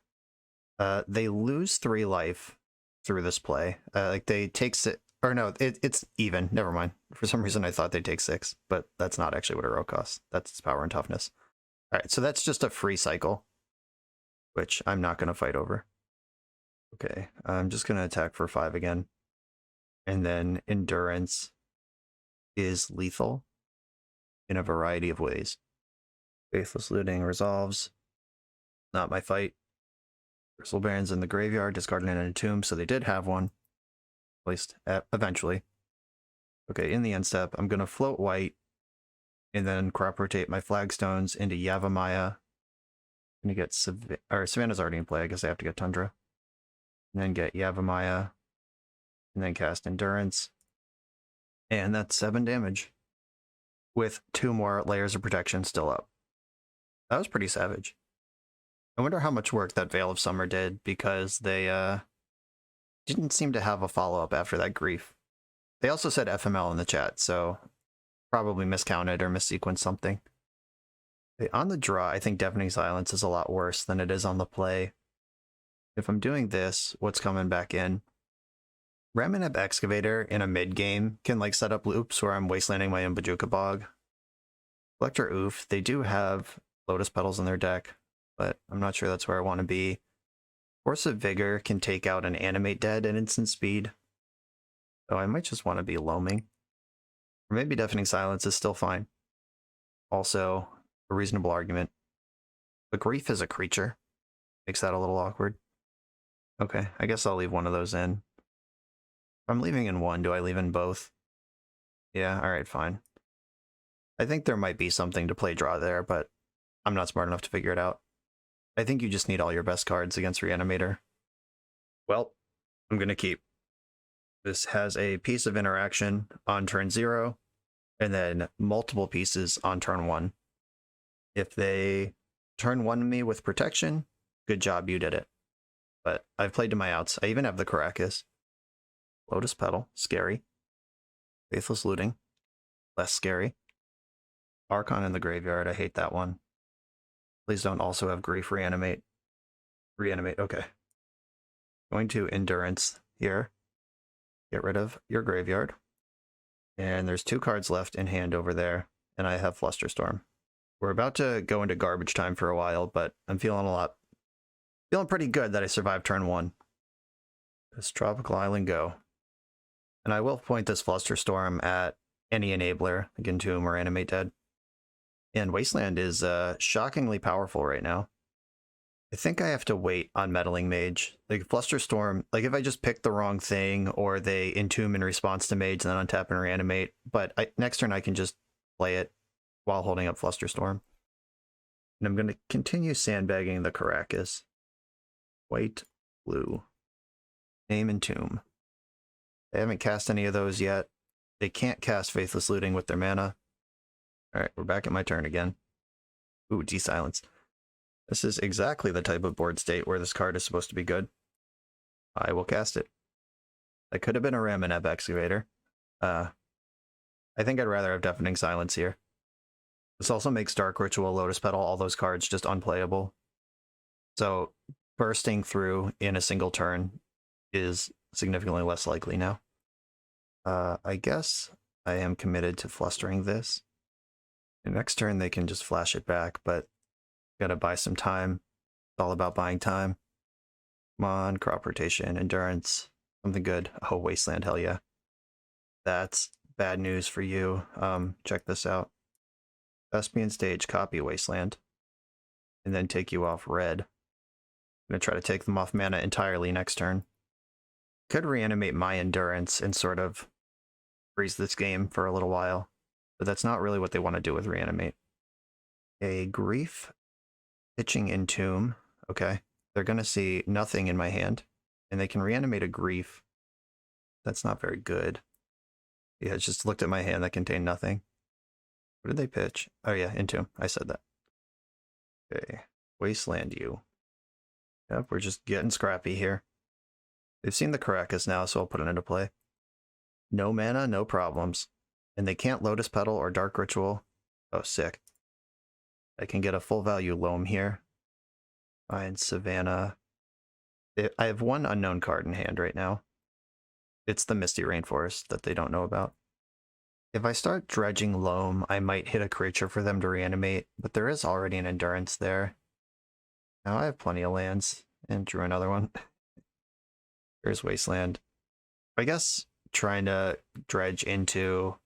A: They lose 3 life through this play. Like they take 6, or no, it's even. Never mind. For some reason I thought they'd take 6, but that's not actually what Uro costs. That's its power and toughness. Alright, so that's just a free cycle, which I'm not going to fight over. Okay, I'm just going to attack for 5 again. And then Endurance is lethal in a variety of ways. Faithless Looting resolves. Not my fight. Crystal Baron's in the graveyard, discarding in a tomb, so they did have one. Placed eventually. Okay, in the end step, I'm going to float white, and then crop rotate my Flagstones into Yavimaya. I'm going to get Savannah's already in play, I guess I have to get Tundra. And then get Yavimaya. And then cast Endurance. And that's 7 damage. With 2 more layers of protection still up. That was pretty savage. I wonder how much work that Veil of Summer did, because they didn't seem to have a follow-up after that grief. They also said FML in the chat, so probably miscounted or missequenced something. Okay, on the draw, I think Deafening Silence is a lot worse than it is on the play. If I'm doing this, what's coming back in? Ramaneb Excavator in a mid-game can like set up loops where I'm wastelanding my Mbajuka Bog. Collector Oof, they do have Lotus Petals in their deck, but I'm not sure that's where I want to be. Force of Vigor can take out an Animate Dead at instant speed. So I might just want to be loaming. Or maybe Deafening Silence is still fine. Also, a reasonable argument. But Grief is a creature. Makes that a little awkward. Okay, I guess I'll leave one of those in. If I'm leaving in one, do I leave in both? Yeah, alright, fine. I think there might be something to play draw there, but I'm not smart enough to figure it out. I think you just need all your best cards against Reanimator. Well, I'm gonna keep. This has a piece of interaction on turn 0, and then multiple pieces on turn 1. If they turn 1 me with protection, good job, you did it. But I've played to my outs. I even have the Caracas. Lotus Petal, scary. Faithless Looting, less scary. Archon in the graveyard, I hate that one. Please don't also have Grief Reanimate. Reanimate, okay. Going to Endurance here. Get rid of your graveyard. And there's 2 cards left in hand over there, and I have Flusterstorm. We're about to go into garbage time for a while, but I'm feeling pretty good that I survived turn 1. This Tropical Island go. And I will point this Flusterstorm at any enabler, like Entomb or Animate Dead. And Wasteland is shockingly powerful right now. I think I have to wait on Meddling Mage. Like Flusterstorm, like if I just pick the wrong thing, or they Entomb in response to Mage and then untap and reanimate, but next turn I can just play it while holding up Flusterstorm. And I'm going to continue sandbagging the Caracas. White, blue. Name Entomb. They haven't cast any of those yet. They can't cast Faithless Looting with their mana. Alright, we're back at my turn again. Ooh, D-Silence. This is exactly the type of board state where this card is supposed to be good. I will cast it. That could have been a Ramoneb Excavator. I think I'd rather have Deafening Silence here. This also makes Dark Ritual, Lotus Petal, all those cards just unplayable. So bursting through in a single turn is significantly less likely now. I guess I am committed to flustering this. The next turn they can just flash it back, but gotta buy some time. It's all about buying time. Come on, Crop Rotation, Endurance, something good. Oh, Wasteland, hell yeah. That's bad news for you. Check this out. Thespian Stage, copy Wasteland, and then take you off red. I'm gonna try to take them off mana entirely next turn. Could reanimate my Endurance and sort of freeze this game for a little while, but that's not really what they want to do with reanimate. A Grief, pitching Entomb. Okay, they're gonna see nothing in my hand, and they can reanimate a Grief. That's not very good. Yeah, just looked at my hand that contained nothing. What did they pitch? Oh yeah, Entomb. I said that. Okay, Wasteland you. Yep, we're just getting scrappy here. They've seen the Caracas now, so I'll put it into play. No mana, no problems. And they can't Lotus Petal or Dark Ritual. Oh, sick. I can get a full value Loam here. Find Savannah. I have one unknown card in hand right now. It's the Misty Rainforest that they don't know about. If I start dredging Loam, I might hit a creature for them to reanimate, but there is already an Endurance there. Now I have plenty of lands, and drew another one. Here's Wasteland. I guess trying to dredge into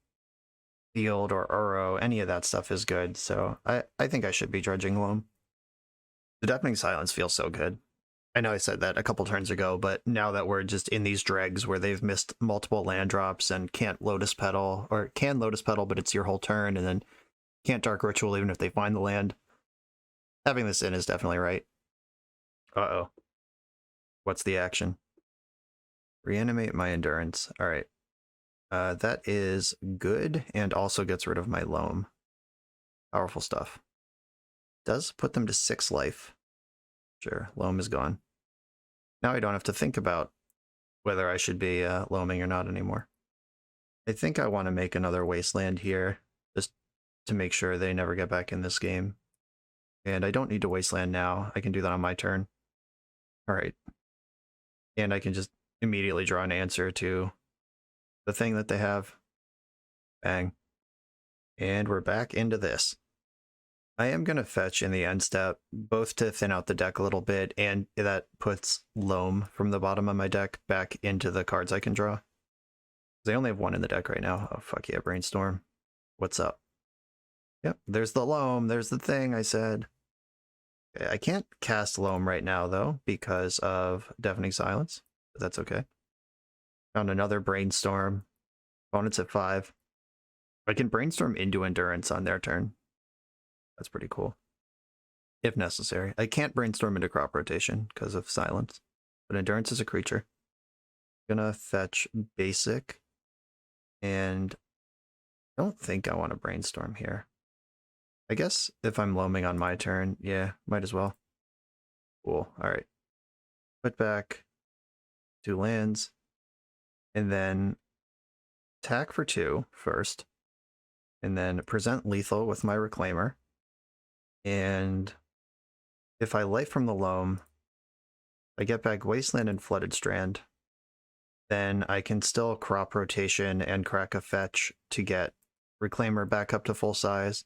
A: Field or Uro, any of that stuff is good, so I think I should be dredging Loam. The Deafening Silence feels so good. I know I said that a couple turns ago, but now that we're just in these dregs where they've missed multiple land drops and can't Lotus Petal, or can Lotus Petal, but it's your whole turn, and then can't Dark Ritual even if they find the land, having this in is definitely right. Uh-oh. What's the action? Reanimate my Endurance. Alright. That is good, and also gets rid of my Loam. Powerful stuff. Does put them to 6 life. Sure, Loam is gone. Now I don't have to think about whether I should be loaming or not anymore. I think I want to make another Wasteland here, just to make sure they never get back in this game. And I don't need to Wasteland now. I can do that on my turn. Alright. And I can just immediately draw an answer to the thing that they have. Bang. And we're back into this. I am going to fetch in the end step, both to thin out the deck a little bit, and that puts Loam from the bottom of my deck back into the cards I can draw. I only have one in the deck right now. Oh, fuck yeah, Brainstorm. What's up? Yep, there's the Loam. There's the thing I said. Okay, I can't cast Loam right now, though, because of Deafening Silence, but that's okay. Found another Brainstorm. Opponent's at 5. I can Brainstorm into Endurance on their turn. That's pretty cool. If necessary. I can't Brainstorm into Crop Rotation because of Silence, but Endurance is a creature. I'm gonna fetch Basic, and I don't think I want to Brainstorm here. I guess if I'm loaming on my turn, yeah, might as well. Cool, alright. Put back 2 lands, and then attack for 2 first, and then present lethal with my Reclaimer. And if I life from the Loam, I get back Wasteland and Flooded Strand, then I can still Crop Rotation and crack a fetch to get Reclaimer back up to full size.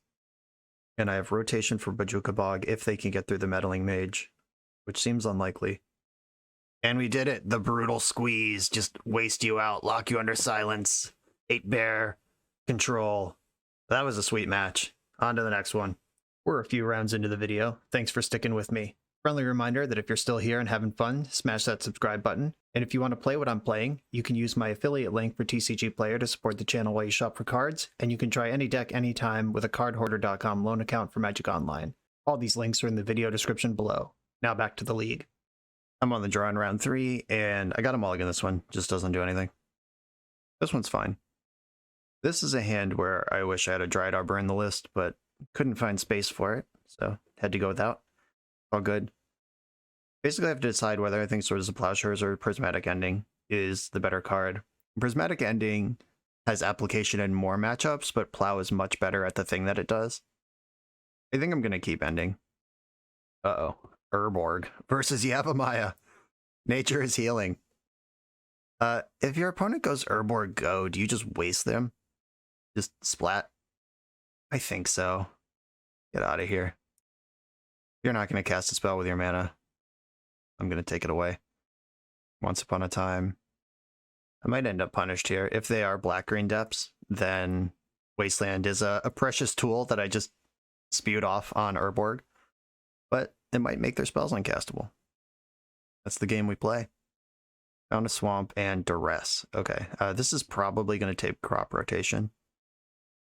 A: And I have rotation for Bojuka Bog if they can get through the Meddling Mage, which seems unlikely. And we did it! The brutal squeeze, just waste you out, lock you under silence, 8-bear, control. That was a sweet match. On to the next one. We're a few rounds into the video. Thanks for sticking with me. Friendly reminder that if you're still here and having fun, smash that subscribe button. And if you want to play what I'm playing, you can use my affiliate link for TCG Player to support the channel while you shop for cards, and you can try any deck anytime with a cardhoarder.com loan account for Magic Online. All these links are in the video description below. Now back to the league. I'm on the draw in round 3, and I got a mulligan this one. Just doesn't do anything. This one's fine. This is a hand where I wish I had a Dryad Arbor in the list, but couldn't find space for it, so had to go without. All good. Basically, I have to decide whether I think Swords of Plowshares or Prismatic Ending is the better card. Prismatic Ending has application in more matchups, but Plow is much better at the thing that it does. I think I'm going to keep Ending. Uh-oh. Urborg versus Yavimaya. Nature is healing. If your opponent goes Urborg Go, do you just waste them? Just splat? I think so. Get out of here. You're not going to cast a spell with your mana. I'm going to take it away. Once upon a time. I might end up punished here. If they are black-green depths, then Wasteland is a precious tool that I just spewed off on Urborg. But it might make their spells uncastable. That's the game we play. Found a Swamp and Duress. Okay, this is probably going to take Crop Rotation.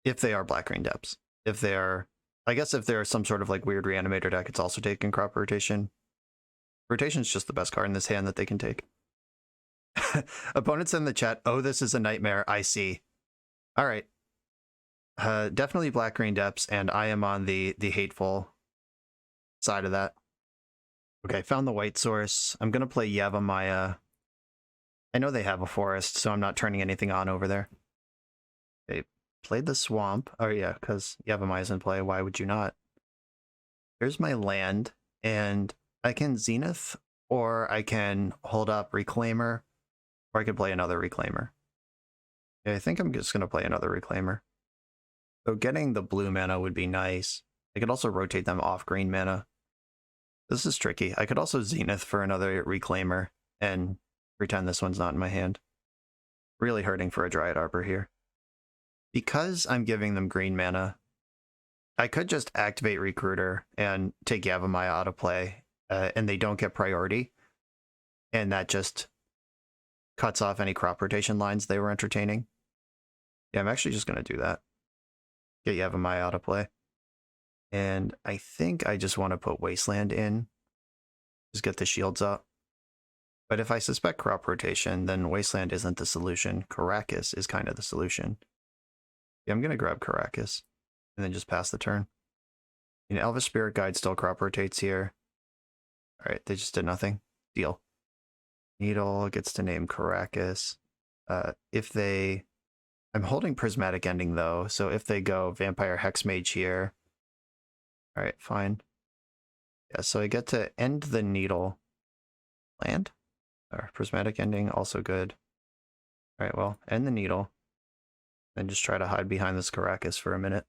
A: If they are black-green depths. If they are... I guess if they're some sort of like weird reanimator deck, it's also taking Crop Rotation. Rotation's just the best card in this hand that they can take. Opponents in the chat, oh, this is a nightmare, I see. Alright. Definitely black-green depths, and I am on the hateful side of that. Okay, found the white source. I'm going to play Yavimaya. I know they have a forest, so I'm not turning anything on over there. Okay, played the swamp. Oh yeah, because Yavimiya's in play. Why would you not? Here's my land, and I can Zenith, or I can hold up Reclaimer, or I could play another Reclaimer. Yeah, I think I'm just going to play another Reclaimer. So getting the blue mana would be nice. I could also rotate them off green mana. This is tricky. I could also Zenith for another Reclaimer and pretend this one's not in my hand. Really hurting for a Dryad Arbor here. Because I'm giving them green mana, I could just activate Recruiter and take Yavimaya out of play, and they don't get priority. And that just cuts off any crop rotation lines they were entertaining. Yeah, I'm actually just going to do that. Get Yavimaya out of play. And I think I just want to put Wasteland in. Just get the shields up. But if I suspect crop rotation, then Wasteland isn't the solution. Karakas is kind of the solution. Yeah, I'm going to grab Karakas. And then just pass the turn. And Elvish Spirit Guide still crop rotates here. Alright, they just did nothing. Deal. Needle gets to name Karakas. If they... I'm holding Prismatic Ending though, so if they go Vampire Hexmage here... Alright, fine. Yeah, so I get to end the Needle. Land? Or Prismatic Ending, also good. Alright, well, end the Needle. Then just try to hide behind this Karakas for a minute.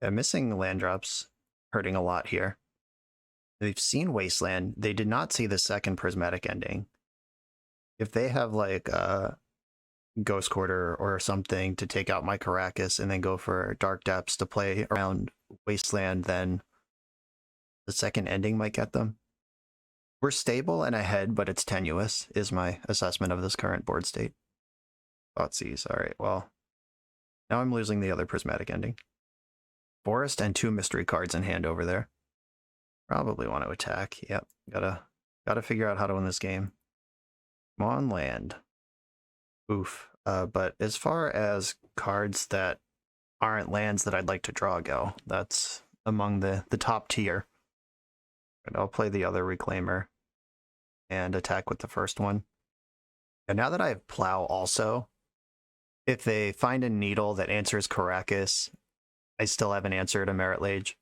A: Yeah, missing land drops hurting a lot here. They've seen Wasteland. They did not see the second Prismatic Ending. If they have like a Ghost Quarter or something to take out my Caracas and then go for Dark Depths to play around Wasteland, then the second ending might get them. We're stable and ahead, but it's tenuous, is my assessment of this current board state. Thoughtseize. All right, well, now I'm losing the other Prismatic Ending. Forest and 2 mystery cards in hand over there. Probably want to attack. Yep, gotta figure out how to win this game. Come on, land. Oof. But as far as cards that aren't lands that I'd like to draw go, that's among the top tier. And I'll play the other Reclaimer and attack with the first one. And now that I have Plow also, if they find a Needle that answers Caracas, I still have an answer to Merit Lage.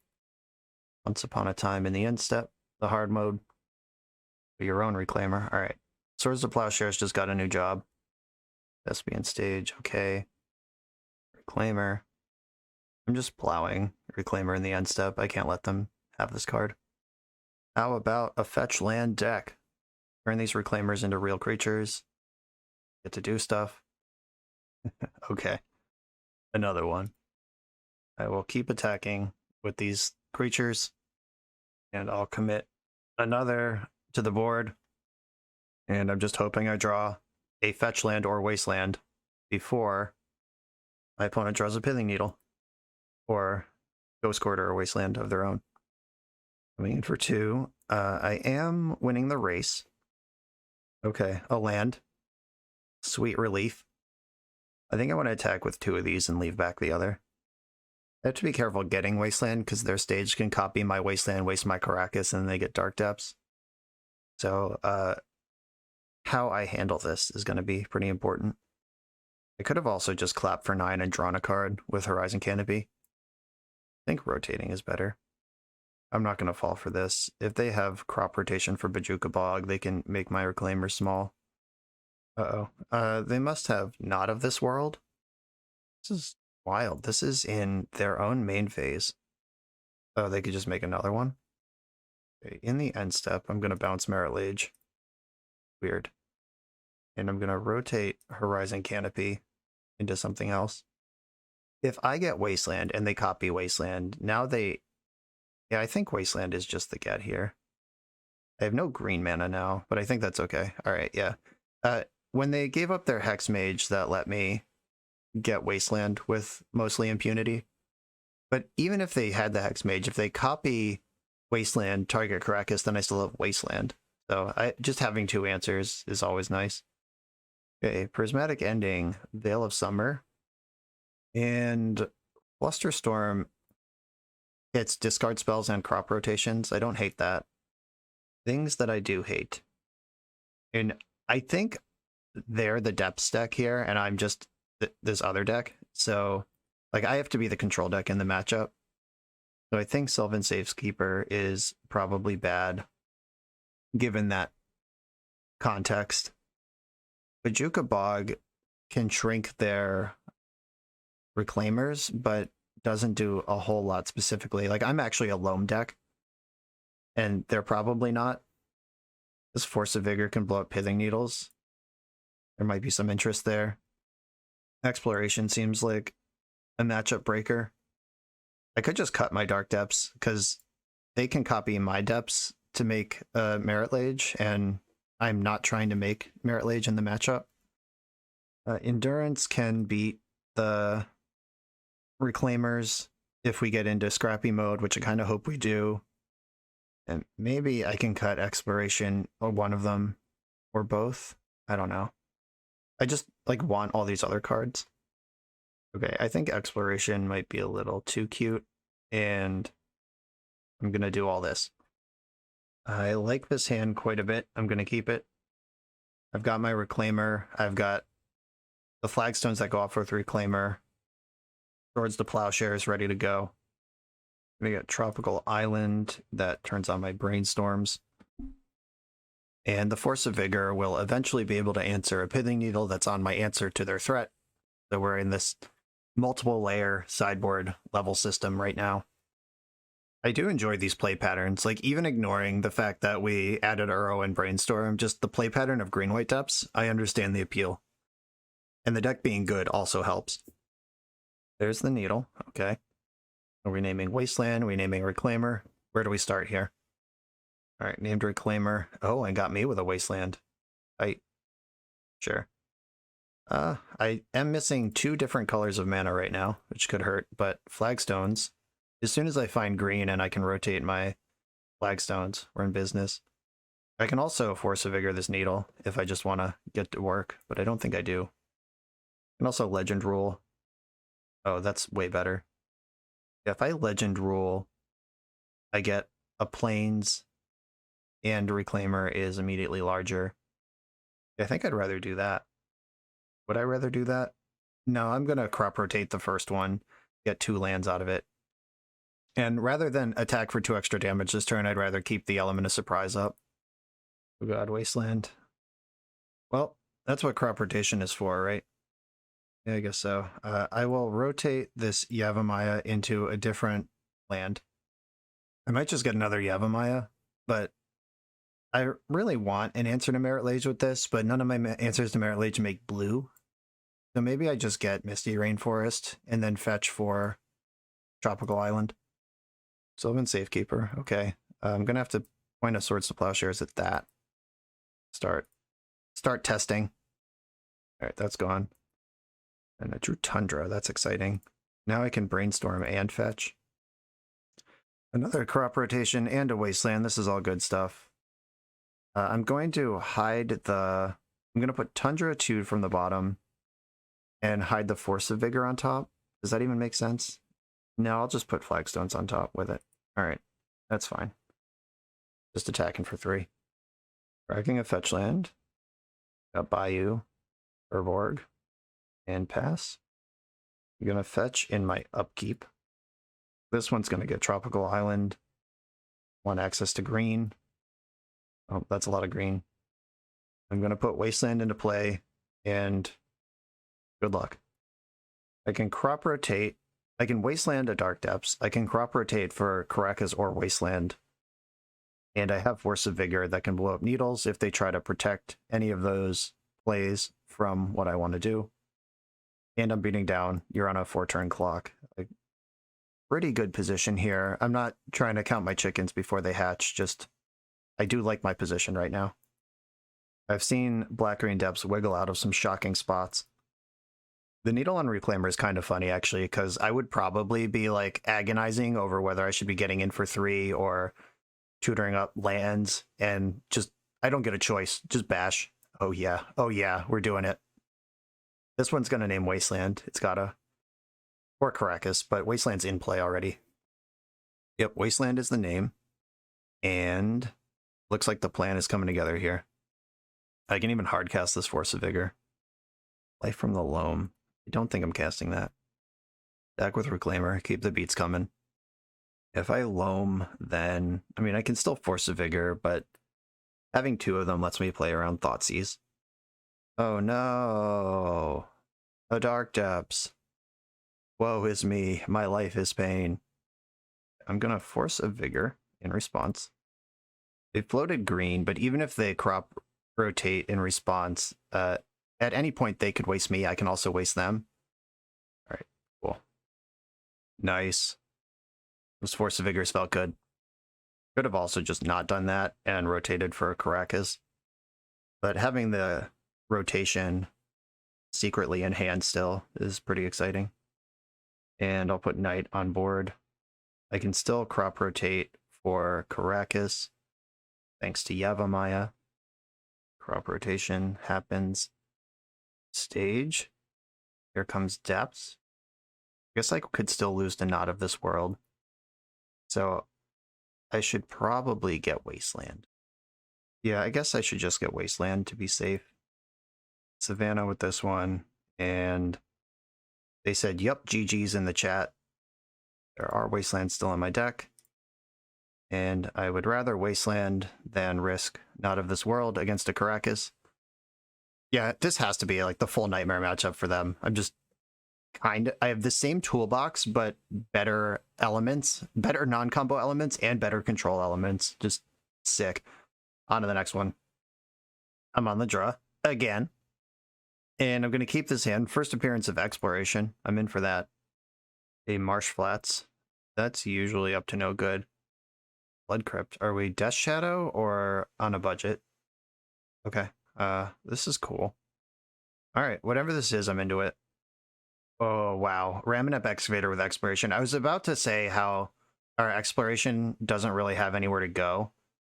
A: Once upon a time in the end step, the hard mode. Your own Reclaimer. Alright. Swords to Plowshares just got a new job. Thespian Stage, okay. Reclaimer. I'm just plowing Reclaimer in the end step. I can't let them have this card. How about a fetch land deck? Turn these Reclaimers into real creatures. Get to do stuff. Okay. Another one. I will keep attacking with these creatures. And I'll commit another to the board. And I'm just hoping I draw a fetch land or wasteland before my opponent draws a Pithing Needle or Ghost Quarter or Wasteland of their own. Coming in for 2. I am winning the race. Okay, a land. Sweet relief. I think I want to attack with 2 of these and leave back the other. I have to be careful getting Wasteland because their stage can copy my Wasteland, waste my Caracas, and then they get Dark Depths. So, how I handle this is going to be pretty important. I could have also just clapped for 9 and drawn a card with Horizon Canopy. I think rotating is better. I'm not going to fall for this. If they have crop rotation for Bojuka Bog, they can make my Reclaimer small. Uh-oh. They must have Not of This World. This is wild. This is in their own main phase. Oh, they could just make another one? Okay, in the end step, I'm going to bounce Merit Lage. Weird. And I'm going to rotate Horizon Canopy into something else. If I get Wasteland and they copy Wasteland, now they... Yeah, I think Wasteland is just the get here. I have no green mana now, but I think that's okay. Alright, yeah. When they gave up their Hex Mage, that let me get Wasteland with mostly impunity. But even if they had the Hex Mage, if they copy Wasteland, target Caracas, then I still have Wasteland. So just having 2 answers is always nice. Okay, Prismatic Ending, Veil of Summer, and Flusterstorm hits discard spells and crop rotations. I don't hate that. Things that I do hate. And I think they're the depths deck here, and I'm just this other deck. So, like, I have to be the control deck in the matchup. So I think Sylvan Safekeeper is probably bad, given that context. Bojuka Bog can shrink their Reclaimers, but doesn't do a whole lot specifically. Like, I'm actually a Loam deck, and they're probably not. This Force of Vigor can blow up Pithing Needles. There might be some interest there. Exploration seems like a matchup breaker. I could just cut my Dark Depths, because they can copy my Depths to make Merit Lage, and I'm not trying to make Merit Lage in the matchup. Endurance can beat the Reclaimers if we get into scrappy mode, which I kind of hope we do. And maybe I can cut Exploration or one of them or both. I don't know. I just like want all these other cards. Okay, I think Exploration might be a little too cute, and I'm going to do all this. I like this hand quite a bit. I'm going to keep it. I've got my Reclaimer. I've got the Flagstones that go off with Reclaimer. Swords to Plowshares ready to go. I'm going to get Tropical Island that turns on my Brainstorms. And the Force of Vigor will eventually be able to answer a Pithing Needle that's on my answer to their threat. So we're in this multiple layer sideboard level system right now. I do enjoy these play patterns, like even ignoring the fact that we added Uro and Brainstorm, just the play pattern of green-white depths, I understand the appeal. And the deck being good also helps. There's the needle, okay. Are we naming Wasteland? Are we naming Reclaimer? Where do we start here? All right, named Reclaimer. Oh, and got me with a Wasteland. Sure. I am missing 2 different colors of mana right now, which could hurt, but Flagstones, as soon as I find green and I can rotate my Flagstones, we're in business. I can also Force of Vigor this needle if I just want to get to work, but I don't think I do. And also Legend Rule. Oh, that's way better. If I Legend Rule, I get a Plains and Reclaimer is immediately larger. I think I'd rather do that. Would I rather do that? No, I'm going to crop rotate the first one, get 2 lands out of it. And rather than attack for 2 extra damage this turn, I'd rather keep the element of surprise up. Oh god, Wasteland. Well, that's what crop rotation is for, right? Yeah, I guess so. I will rotate this Yavimaya into a different land. I might just get another Yavimaya, but I really want an answer to Merit Lage with this, but none of my answers to Merit Lage make blue. So maybe I just get Misty Rainforest and then fetch for Tropical Island. Sylvan Safekeeper, okay. I'm going to have to point a Swords to Plowshares at that. Start testing. All right, that's gone. And I drew Tundra, that's exciting. Now I can Brainstorm and fetch. Another crop rotation and a Wasteland, this is all good stuff. I'm going to hide the... I'm going to put Tundra 2 from the bottom and hide the Force of Vigor on top. Does that even make sense? No, I'll just put Flagstones on top with it. All right, that's fine. Just attacking for 3. Dragging a fetch land. Got Bayou, Urborg, and pass. I'm going to fetch in my upkeep. This one's going to get Tropical Island. Want access to green. Oh, that's a lot of green. I'm going to put Wasteland into play, and good luck. I can crop rotate. I can Wasteland a Dark Depths. I can crop rotate for Caracas or Wasteland. And I have Force of Vigor that can blow up needles if they try to protect any of those plays from what I want to do. And I'm beating down. You're on a 4-turn clock. Pretty good position here. I'm not trying to count my chickens before they hatch, just I do like my position right now. I've seen Black-Green Depths wiggle out of some shocking spots. The Needle on Reclaimer is kind of funny, actually, because I would probably be, like, agonizing over whether I should be getting in for 3 or tutoring up lands, and just, I don't get a choice. Just bash. Oh, yeah. Oh, yeah. We're doing it. This one's going to name Wasteland. It's got a... Or Caracas, but Wasteland's in play already. Yep, Wasteland is the name. And looks like the plan is coming together here. I can even hardcast this Force of Vigor. Life from the Loam. I don't think I'm casting that. Back with Reclaimer. Keep the beats coming. If I Loam, then... I mean, I can still Force of Vigor, but having 2 of them lets me play around Thoughtseize. Oh no! A Dark Depths. Woe is me, my life is pain. I'm gonna Force a Vigor in response. They floated green, but even if they crop rotate in response, at any point they could waste me, I can also waste them. Alright, cool. Nice. Those Force of Vigors felt good. Could have also just not done that and rotated for Caracas. But having the rotation secretly in hand still is pretty exciting. And I'll put Knight on board. I can still crop rotate for Caracas, thanks to Yavimaya. Crop rotation happens. Stage. Here comes Depths. I guess I could still lose to Not of This World. So I should probably get Wasteland. Yeah, I guess I should just get Wasteland to be safe. Savannah with this one, and they said, yup, GG's in the chat. There are Wastelands still in my deck. And I would rather Wasteland than risk Not of This World against a Caracas. Yeah, this has to be like the full nightmare matchup for them. I have the same toolbox, but better elements, better non-combo elements, and better control elements. Just sick. On to the next one. I'm on the draw again. And I'm going to keep this hand. First appearance of Exploration. I'm in for that. A Marsh Flats. That's usually up to no good. Blood Crypt. Are we Death Shadow or on a budget? Okay. This is cool. All right. Whatever this is, I'm into it. Oh, wow. Raminep Excavator with Exploration. I was about to say how our Exploration doesn't really have anywhere to go,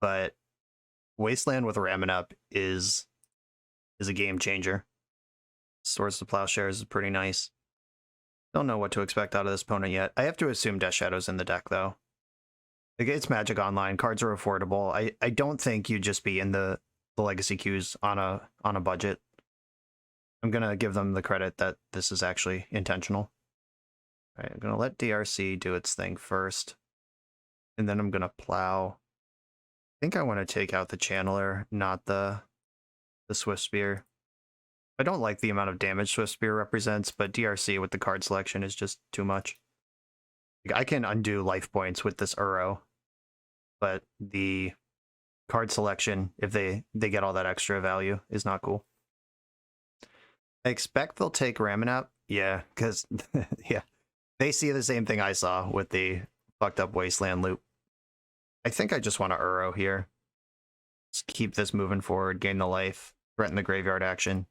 A: but Wasteland with Raminep is a game changer. Swords to Plowshares is pretty nice. Don't know what to expect out of this opponent yet. I have to assume Death Shadow's in the deck, though. It's Magic Online. Cards are affordable. I don't think you'd just be in the legacy queues on a budget. I'm going to give them the credit that this is actually intentional. All right, I'm going to let DRC do its thing first. And then I'm going to plow. I think I want to take out the Channeler, not the Swift Spear. I don't like the amount of damage Swift Spear represents, but DRC with the card selection is just too much. I can undo life points with this Uro, but the card selection, if they get all that extra value, is not cool. I expect they'll take Raminep. Yeah, because yeah, they see the same thing I saw with the fucked up Wasteland loop. I think I just want to Uro here. Just keep this moving forward, gain the life, threaten the graveyard action.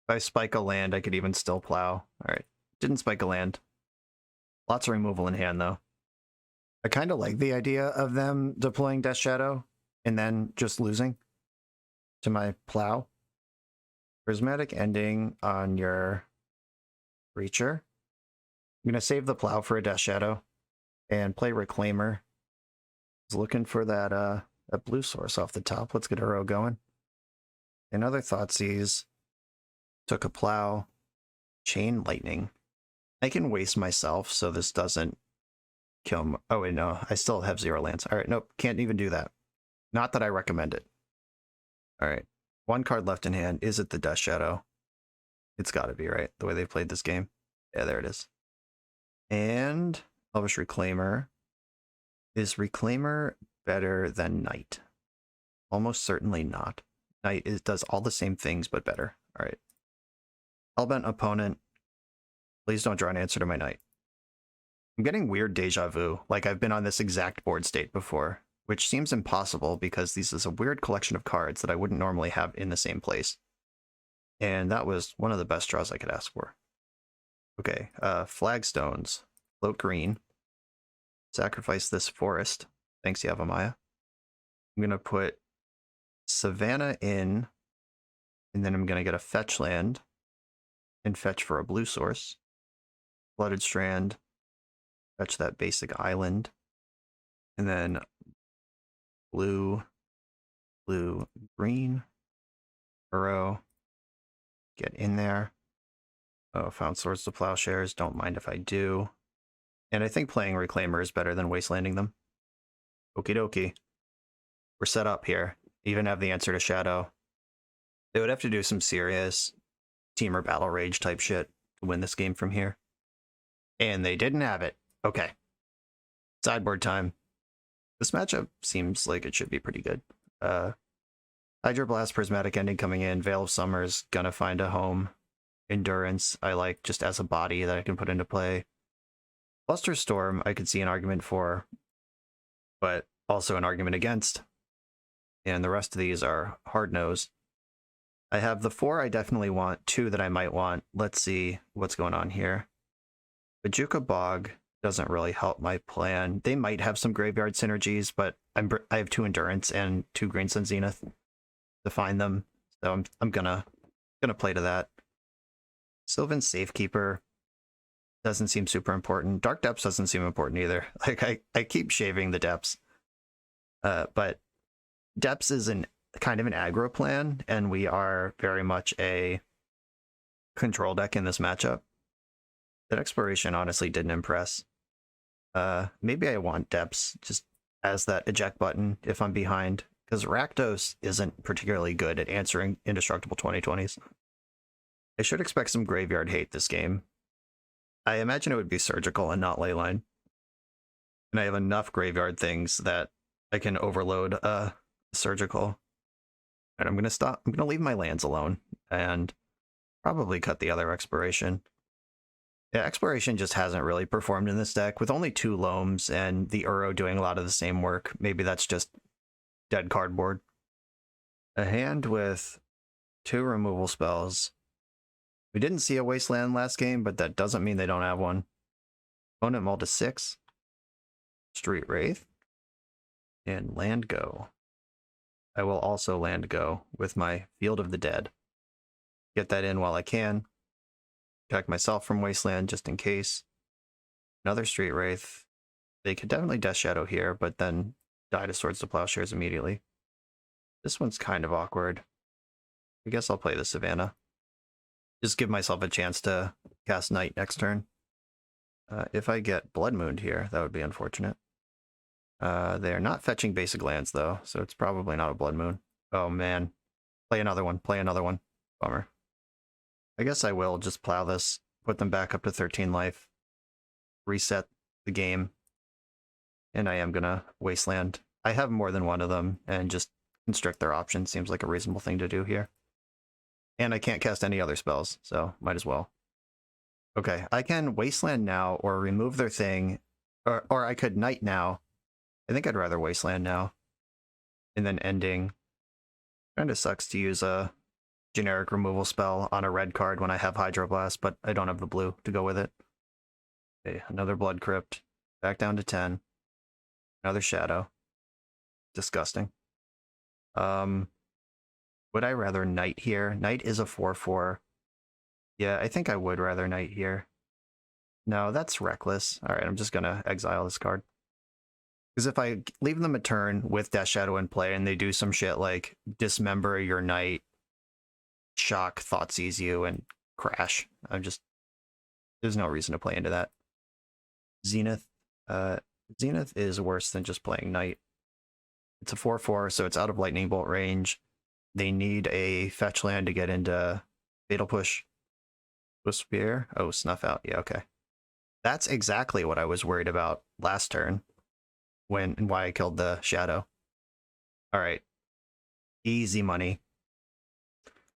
A: If I spike a land, I could even still plow. All right, didn't spike a land. Lots of removal in hand, though. I kind of like the idea of them deploying Death Shadow and then just losing to my plow. Prismatic Ending on your Reacher. I'm going to save the plow for a Death Shadow and play Reclaimer. I was looking for that blue source off the top. Let's get Uro going. And other Thoughtseize. Took a plow. Chain Lightning. I can waste myself so this doesn't kill me. Oh, wait, no. I still have 0 lands. All right, nope. Can't even do that. Not that I recommend it. All right. 1 card left in hand. Is it the Death Shadow? It's got to be, right? The way they played this game. Yeah, there it is. And Elvish Reclaimer. Is Reclaimer better than Knight? Almost certainly not. Knight does all the same things, but better. All right. Hellbent opponent. Please don't draw an answer to my Knight. I'm getting weird deja vu. Like I've been on this exact board state before, which seems impossible because this is a weird collection of cards that I wouldn't normally have in the same place. And that was one of the best draws I could ask for. Okay, Flagstones. Float green. Sacrifice this forest. Thanks, Yavimaya. I'm going to put Savannah in, and then I'm going to get a fetch land and fetch for a blue source. Flooded Strand. Fetch that basic island. And then blue, green, Uro, get in there. Oh, found Swords to Plowshares, don't mind if I do. And I think playing Reclaimer is better than wastelanding them. Okie dokie. We're set up here. Even have the answer to Shadow. They would have to do some serious team or battle rage type shit to win this game from here. And they didn't have it. Okay. Sideboard time. This matchup seems like it should be pretty good. Hydroblast, Prismatic Ending coming in. Veil of Summer's gonna find a home. Endurance, I like just as a body that I can put into play. Flusterstorm, I could see an argument for, but also an argument against. And the rest of these are hard-nosed. I have the 4 I definitely want, 2 that I might want. Let's see what's going on here. Bajuka Bog doesn't really help my plan. They might have some graveyard synergies, but I have 2 Endurance and 2 Green Sun Zenith to find them, so I'm gonna play to that. Sylvan Safekeeper doesn't seem super important. Dark Depths doesn't seem important either. Like I keep shaving the Depths, but Depths is kind of an aggro plan, and we are very much a control deck in this matchup. That Exploration honestly didn't impress. Maybe I want Depths just as that eject button if I'm behind, because Rakdos isn't particularly good at answering indestructible 2020s. I should expect some graveyard hate this game. I imagine it would be surgical and not leyline. And I have enough graveyard things that I can overload surgical. And I'm gonna stop. I'm gonna leave my lands alone and probably cut the other exploration. Yeah, exploration just hasn't really performed in this deck with only 2 loams and the Uro doing a lot of the same work. Maybe that's just dead cardboard. A hand with 2 removal spells. We didn't see a Wasteland last game, but that doesn't mean they don't have one. Opponent mull to 6. Street Wraith. And land go. I will also land go with my Field of the Dead. Get that in while I can. Protect myself from Wasteland just in case. Another Street Wraith. They could definitely Death Shadow here, but then die to Swords to Plowshares immediately. This one's kind of awkward. I guess I'll play the Savannah. Just give myself a chance to cast Night next turn. If I get Blood Moon here, that would be unfortunate. They're not fetching basic lands, though, so it's probably not a Blood Moon. Oh, man. Play another one. Play another one. Bummer. I guess I will just plow this, put them back up to 13 life, reset the game, and I am going to Wasteland. I have more than one of them, and just constrict their options seems like a reasonable thing to do here. And I can't cast any other spells, so might as well. Okay, I can Wasteland now or remove their thing, or I could Night now. I think I'd rather Wasteland now. And then ending. Kinda sucks to use a generic removal spell on a red card when I have Hydroblast, but I don't have the blue to go with it. Okay, another Blood Crypt. Back down to 10. Another Shadow. Disgusting. Would I rather Night here? Night is a 4/4. Yeah, I think I would rather Night here. No, that's reckless. Alright, I'm just gonna exile this card. Because if I leave them a turn with Death Shadow in play and they do some shit like dismember your Knight, shock, Thoughtseize you, and crash, there's no reason to play into that. Zenith. Zenith is worse than just playing Knight. It's a 4/4, so it's out of Lightning Bolt range. They need a fetch land to get into Fatal Push. Spear? Oh, Snuff Out. Yeah, okay. That's exactly what I was worried about last turn. And why I killed the Shadow. Alright. Easy money.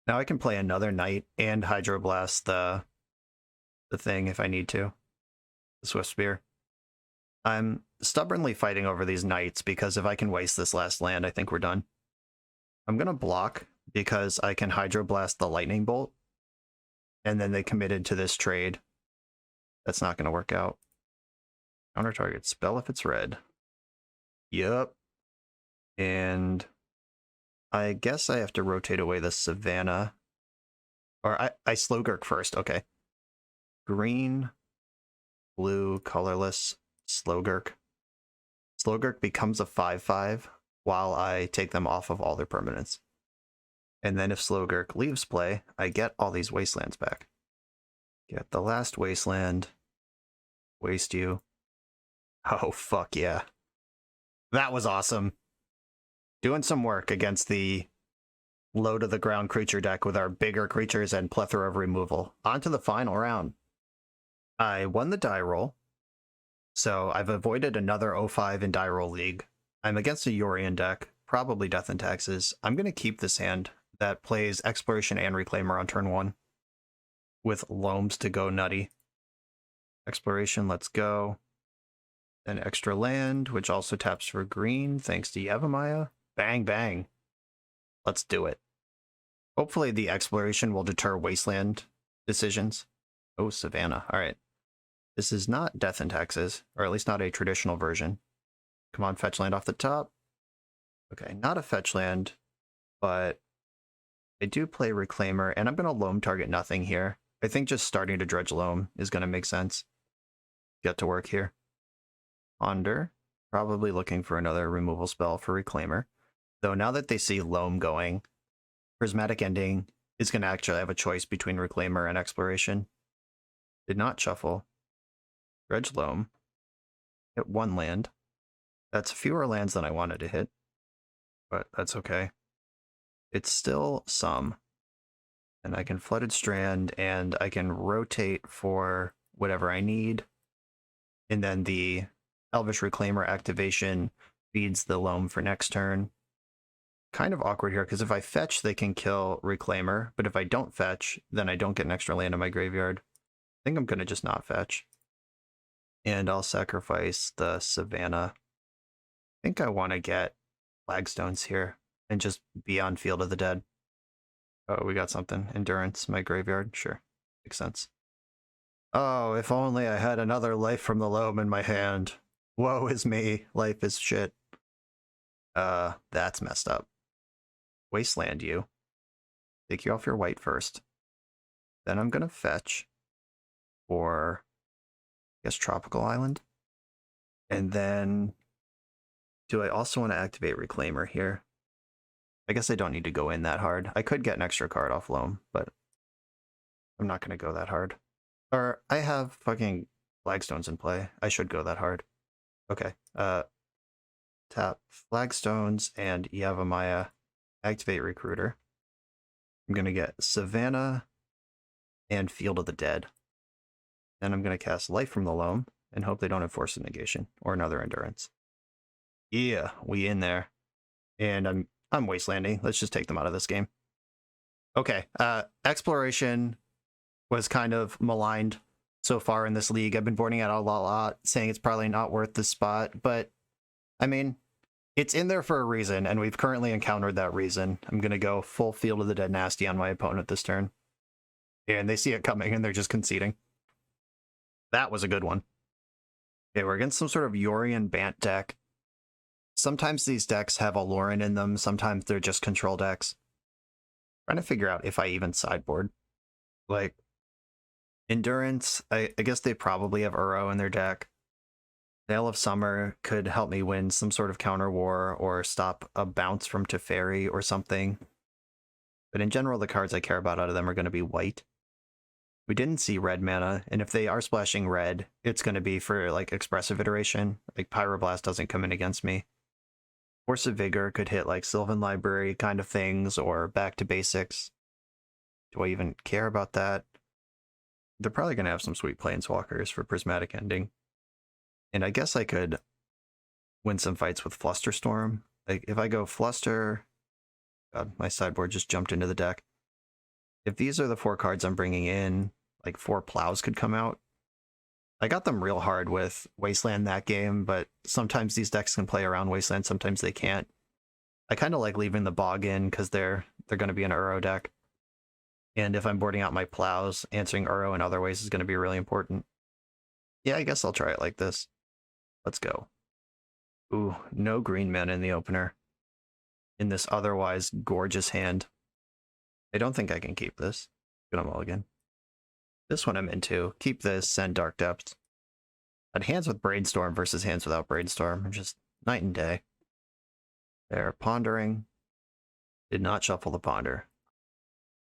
A: Now I can play another Knight and Hydroblast the thing if I need to. The Swift Spear. I'm stubbornly fighting over these Knights because if I can waste this last land, I think we're done. I'm going to block because I can Hydroblast the Lightning Bolt. And then they committed to this trade. That's not going to work out. Counter target spell if it's red. Yup. And I guess I have to rotate away the Savannah. Or I Slogurk first, okay. Green, blue, colorless, Slogurk. Slogurk becomes a 5/5 while I take them off of all their permanents. And then if Slogurk leaves play, I get all these wastelands back. Get the last wasteland. Waste you. Oh, fuck yeah. That was awesome. Doing some work against the low to the ground creature deck with our bigger creatures and plethora of removal. On to the final round. I won the die roll. So I've avoided another 0-5 in die roll league. I'm against a Yorion deck, probably Death and Taxes. I'm going to keep this hand that plays Exploration and Reclaimer on turn 1 with Loams to go nutty. Exploration, let's go. Then extra land, which also taps for green, thanks to Yevamaya. Bang, bang. Let's do it. Hopefully the Exploration will deter Wasteland decisions. Oh, Savannah. All right. This is not Death and Taxes, or at least not a traditional version. Come on, fetch land off the top. Okay, not a fetch land, but I do play Reclaimer, and I'm going to Loam target nothing here. I think just starting to dredge Loam is going to make sense. Get to work here. Ponder, probably looking for another removal spell for Reclaimer. Though now that they see Loam going, Prismatic Ending is going to actually have a choice between Reclaimer and Exploration. Did not shuffle. Dredge Loam. Hit 1 land. That's fewer lands than I wanted to hit, but that's okay. It's still some. And I can Flooded Strand, and I can rotate for whatever I need. And then the Elvish Reclaimer activation feeds the Loam for next turn. Kind of awkward here, because if I fetch, they can kill Reclaimer, but if I don't fetch, then I don't get an extra land in my graveyard. I think I'm going to just not fetch. And I'll sacrifice the Savannah. I think I want to get Flagstones here and just be on Field of the Dead. Oh, we got something. Endurance, my graveyard. Sure. Makes sense. Oh, if only I had another Life from the Loam in my hand. Woe is me. Life is shit. That's messed up. Wasteland you. Take you off your white first. Then I'm gonna fetch for, I guess, Tropical Island. And then, do I also want to activate Reclaimer here? I guess I don't need to go in that hard. I could get an extra card off Loam, but I'm not gonna go that hard. Or, I have fucking Flagstones in play. I should go that hard. Okay, tap Flagstones and Yavimaya. Activate Recruiter. I'm going to get Savannah and Field of the Dead. Then I'm going to cast Life from the Loam and hope they don't have Force of Negation or another Endurance. Yeah, we in there. And I'm wastelanding. Let's just take them out of this game. Okay, Exploration was kind of maligned so far in this league. I've been boarding it out a lot, saying it's probably not worth the spot, but I mean, it's in there for a reason, and we've currently encountered that reason. I'm going to go full Field of the Dead Nasty on my opponent this turn. And they see it coming, and they're just conceding. That was a good one. Okay, we're against some sort of Yorion Bant deck. Sometimes these decks have Aloran in them, sometimes they're just control decks. I'm trying to figure out if I even sideboard. Like, Endurance, I guess they probably have Uro in their deck. Veil of Summer could help me win some sort of counter war or stop a bounce from Teferi or something. But in general, the cards I care about out of them are going to be white. We didn't see red mana, and if they are splashing red, it's going to be for like expressive iteration. Like Pyroblast doesn't come in against me. Force of Vigor could hit like Sylvan Library kind of things or Back to Basics. Do I even care about that? They're probably going to have some sweet Planeswalkers for Prismatic Ending. And I guess I could win some fights with Flusterstorm. Like, if I go Fluster... God, my sideboard just jumped into the deck. If these are the 4 cards I'm bringing in, like 4 Plows could come out. I got them real hard with Wasteland that game, but sometimes these decks can play around Wasteland, sometimes they can't. I kind of like leaving the Bog in, because they're going to be an Uro deck. And if I'm boarding out my Plows, answering Uro in other ways is going to be really important. Yeah, I guess I'll try it like this. Let's go. Ooh, no green mana in the opener. In this otherwise gorgeous hand. I don't think I can keep this. Gonna mulligan. This one I'm into. Keep this, send Dark Depths. But hands with Brainstorm versus hands without Brainstorm are just night and day. They're pondering. Did not shuffle the ponder.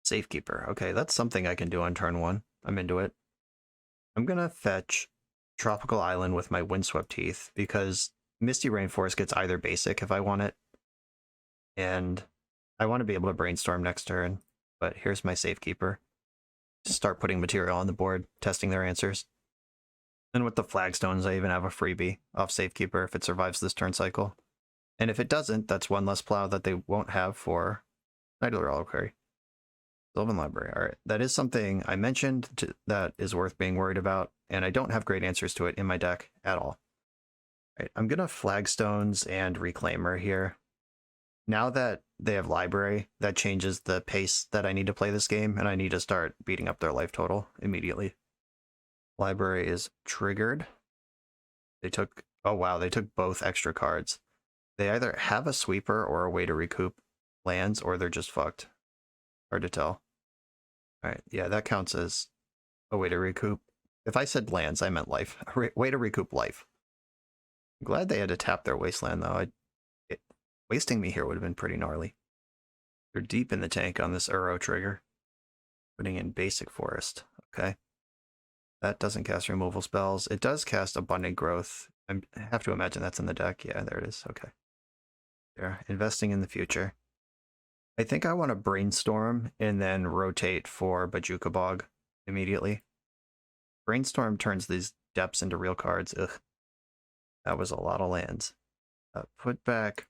A: Safekeeper. Okay, that's something I can do on turn 1. I'm into it. I'm gonna fetch Tropical Island with my Windswept Heath, because Misty Rainforest gets either basic if I want it. And I want to be able to Brainstorm next turn, but here's my Safekeeper. Just start putting material on the board, testing their answers. And with the Flagstones, I even have a freebie off Safekeeper if it survives this turn cycle. And if it doesn't, that's one less Plow that they won't have for Night of the Reliquary. Sylvan Library. All right, that is something I mentioned that is worth being worried about, and I don't have great answers to it in my deck at all. All right, I'm going to Flagstones and Reclaimer here. Now that they have Library, that changes the pace that I need to play this game, and I need to start beating up their life total immediately. Library is triggered. They took, oh wow, they took both extra cards. They either have a sweeper or a way to recoup lands, or they're just fucked. Hard to tell. Alright, yeah, that counts as a way to recoup. If I said lands, I meant life. Way to recoup life. I'm glad they had to tap their Wasteland, though. Wasting me here would have been pretty gnarly. They're deep in the tank on this Uro trigger. Putting in Basic Forest. Okay. That doesn't cast removal spells. It does cast Abundant Growth. I have to imagine that's in the deck. Yeah, there it is. Okay. They're investing in the future. I think I want to Brainstorm and then rotate for Bajuka Bog immediately. Brainstorm turns these depths into real cards. Ugh. That was a lot of lands. Put back,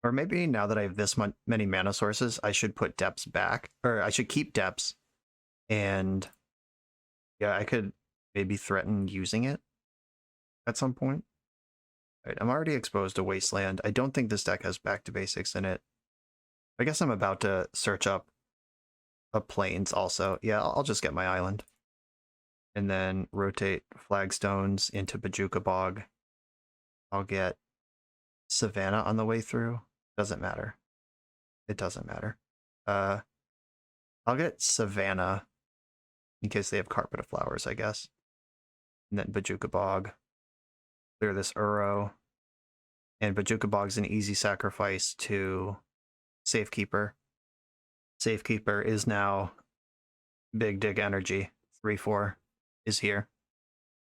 A: or maybe now that I have this many mana sources, I should put depths back, or I should keep depths. And yeah, I could maybe threaten using it at some point. All right, I'm already exposed to Wasteland. I don't think this deck has Back to Basics in it. I guess I'm about to search up a Plains also. Yeah, I'll just get my island. And then rotate Flagstones into Bojuka Bog. I'll get Savannah on the way through. Doesn't matter. It doesn't matter. I'll get Savannah in case they have Carpet of Flowers, I guess. And then Bojuka Bog. Clear this Uro. And Bojuka Bog's an easy sacrifice to Safekeeper. Safekeeper is now Big Dig Energy. 3/4 is here.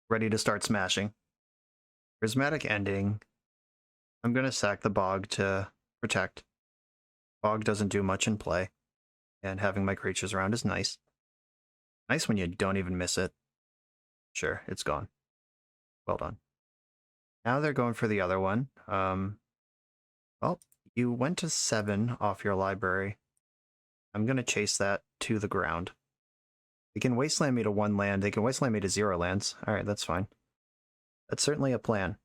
A: Ready to start smashing. Prismatic Ending. I'm going to sack the Bog to protect. Bog doesn't do much in play. And having my creatures around is nice. Nice when you don't even miss it. Sure, it's gone. Well done. Now they're going for the other one. Well, you went to 7 off your library. I'm going to chase that to the ground. They can wasteland me to 1 land. They can wasteland me to 0 lands. All right, that's fine. That's certainly a plan.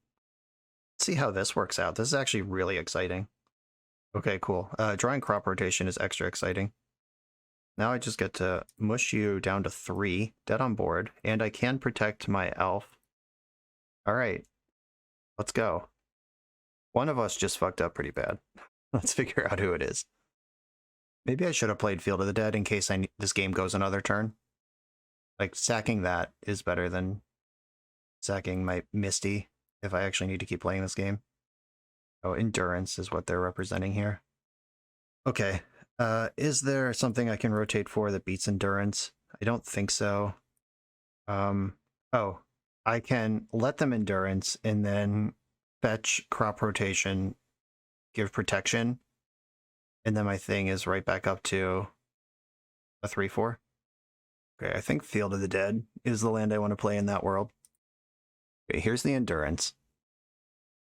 A: Let's see how this works out. This is actually really exciting. Okay, cool. Drawing crop rotation is extra exciting. Now I just get to mush you down to 3, dead on board, and I can protect my elf. All right, let's go. One of us just fucked up pretty bad. Let's figure out who it is. Maybe I should have played Field of the Dead in case this game goes another turn. Like, sacking that is better than sacking my Misty if I actually need to keep playing this game. Oh, Endurance is what they're representing here. Okay. Is there something I can rotate for that beats Endurance? I don't think so. Oh, I can let them Endurance and then fetch crop rotation, give protection, and then my thing is right back up to a 3/4. Okay, I think Field of the Dead is the land I want to play in that world. Okay, here's the Endurance.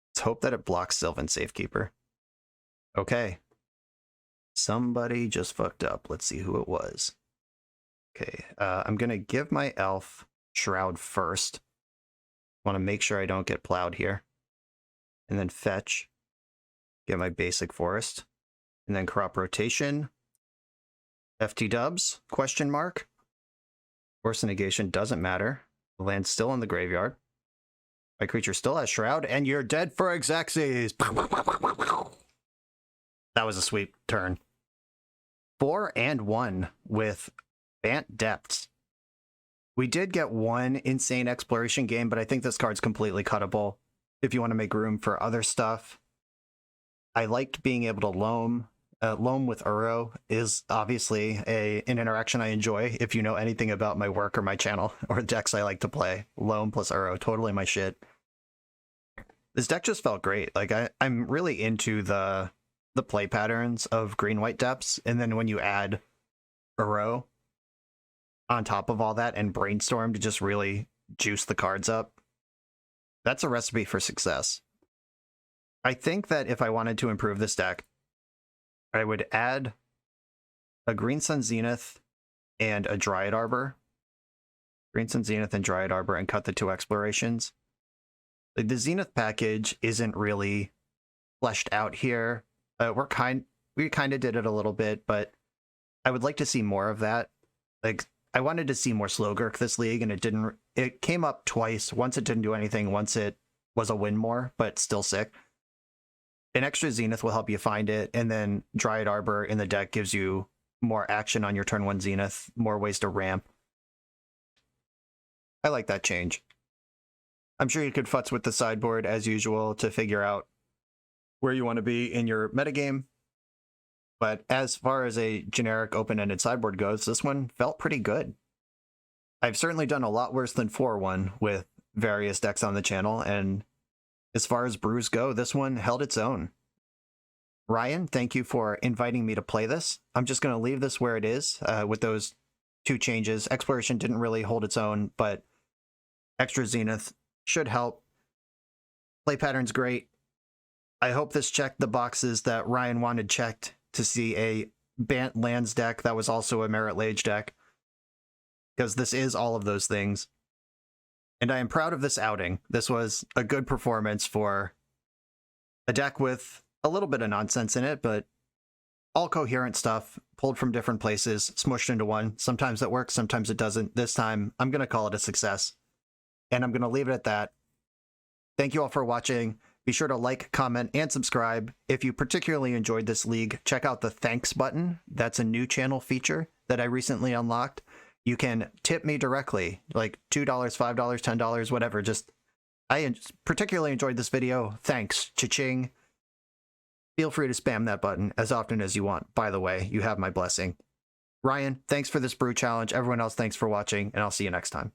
A: Let's hope that it blocks Sylvan Safekeeper. Okay. Somebody just fucked up. Let's see who it was. Okay, I'm going to give my elf Shroud first. Want to make sure I don't get plowed here. And then fetch. Get my basic forest. And then crop rotation. FT dubs? Question mark. Force negation doesn't matter. The land's still in the graveyard. My creature still has Shroud, and you're dead for Xaxes. That was a sweet turn. 4 and 1 with Bant Depths. We did get one insane exploration game, but I think this card's completely cuttable if you want to make room for other stuff. I liked being able to loam. Loam with Uro is obviously an interaction I enjoy. If you know anything about my work or my channel or decks I like to play, Loam plus Uro, totally my shit. This deck just felt great. Like I'm really into the play patterns of green-white depths, and then when you add Uro on top of all that and Brainstorm to just really juice the cards up, that's a recipe for success. I think that if I wanted to improve this deck, I would add a Green Sun Zenith and a Dryad Arbor. Green Sun Zenith and Dryad Arbor, and cut the 2 explorations. Like, the Zenith package isn't really fleshed out here. We kind of did it a little bit, but I would like to see more of that. Like, I wanted to see more Slogurk this league, and it came up twice. Once it didn't do anything, once it was a win more, but still sick. An extra Zenith will help you find it, and then Dryad Arbor in the deck gives you more action on your turn 1 Zenith, more ways to ramp. I like that change. I'm sure you could futz with the sideboard as usual to figure out where you want to be in your metagame, but as far as a generic open-ended sideboard goes, this one felt pretty good. I've certainly done a lot worse than 4-1 with various decks on the channel, and as far as brews go, this one held its own. Ryan, thank you for inviting me to play this. I'm just going to leave this where it is with those 2 changes. Exploration didn't really hold its own, but extra Zenith should help. Play pattern's great. I hope this checked the boxes that Ryan wanted checked to see a Bant lands deck that was also a Merit Lage deck, because this is all of those things. And I am proud of this outing. This was a good performance for a deck with a little bit of nonsense in it, but all coherent stuff, pulled from different places, smushed into one. Sometimes it works, sometimes it doesn't. This time, I'm going to call it a success. And I'm going to leave it at that. Thank you all for watching. Be sure to like, comment, and subscribe. If you particularly enjoyed this league, check out the thanks button. That's a new channel feature that I recently unlocked. You can tip me directly, like $2, $5, $10, whatever. Just, I particularly enjoyed this video. Thanks. Cha-ching. Feel free to spam that button as often as you want. By the way, you have my blessing. Ryan, thanks for this brew challenge. Everyone else, thanks for watching, and I'll see you next time.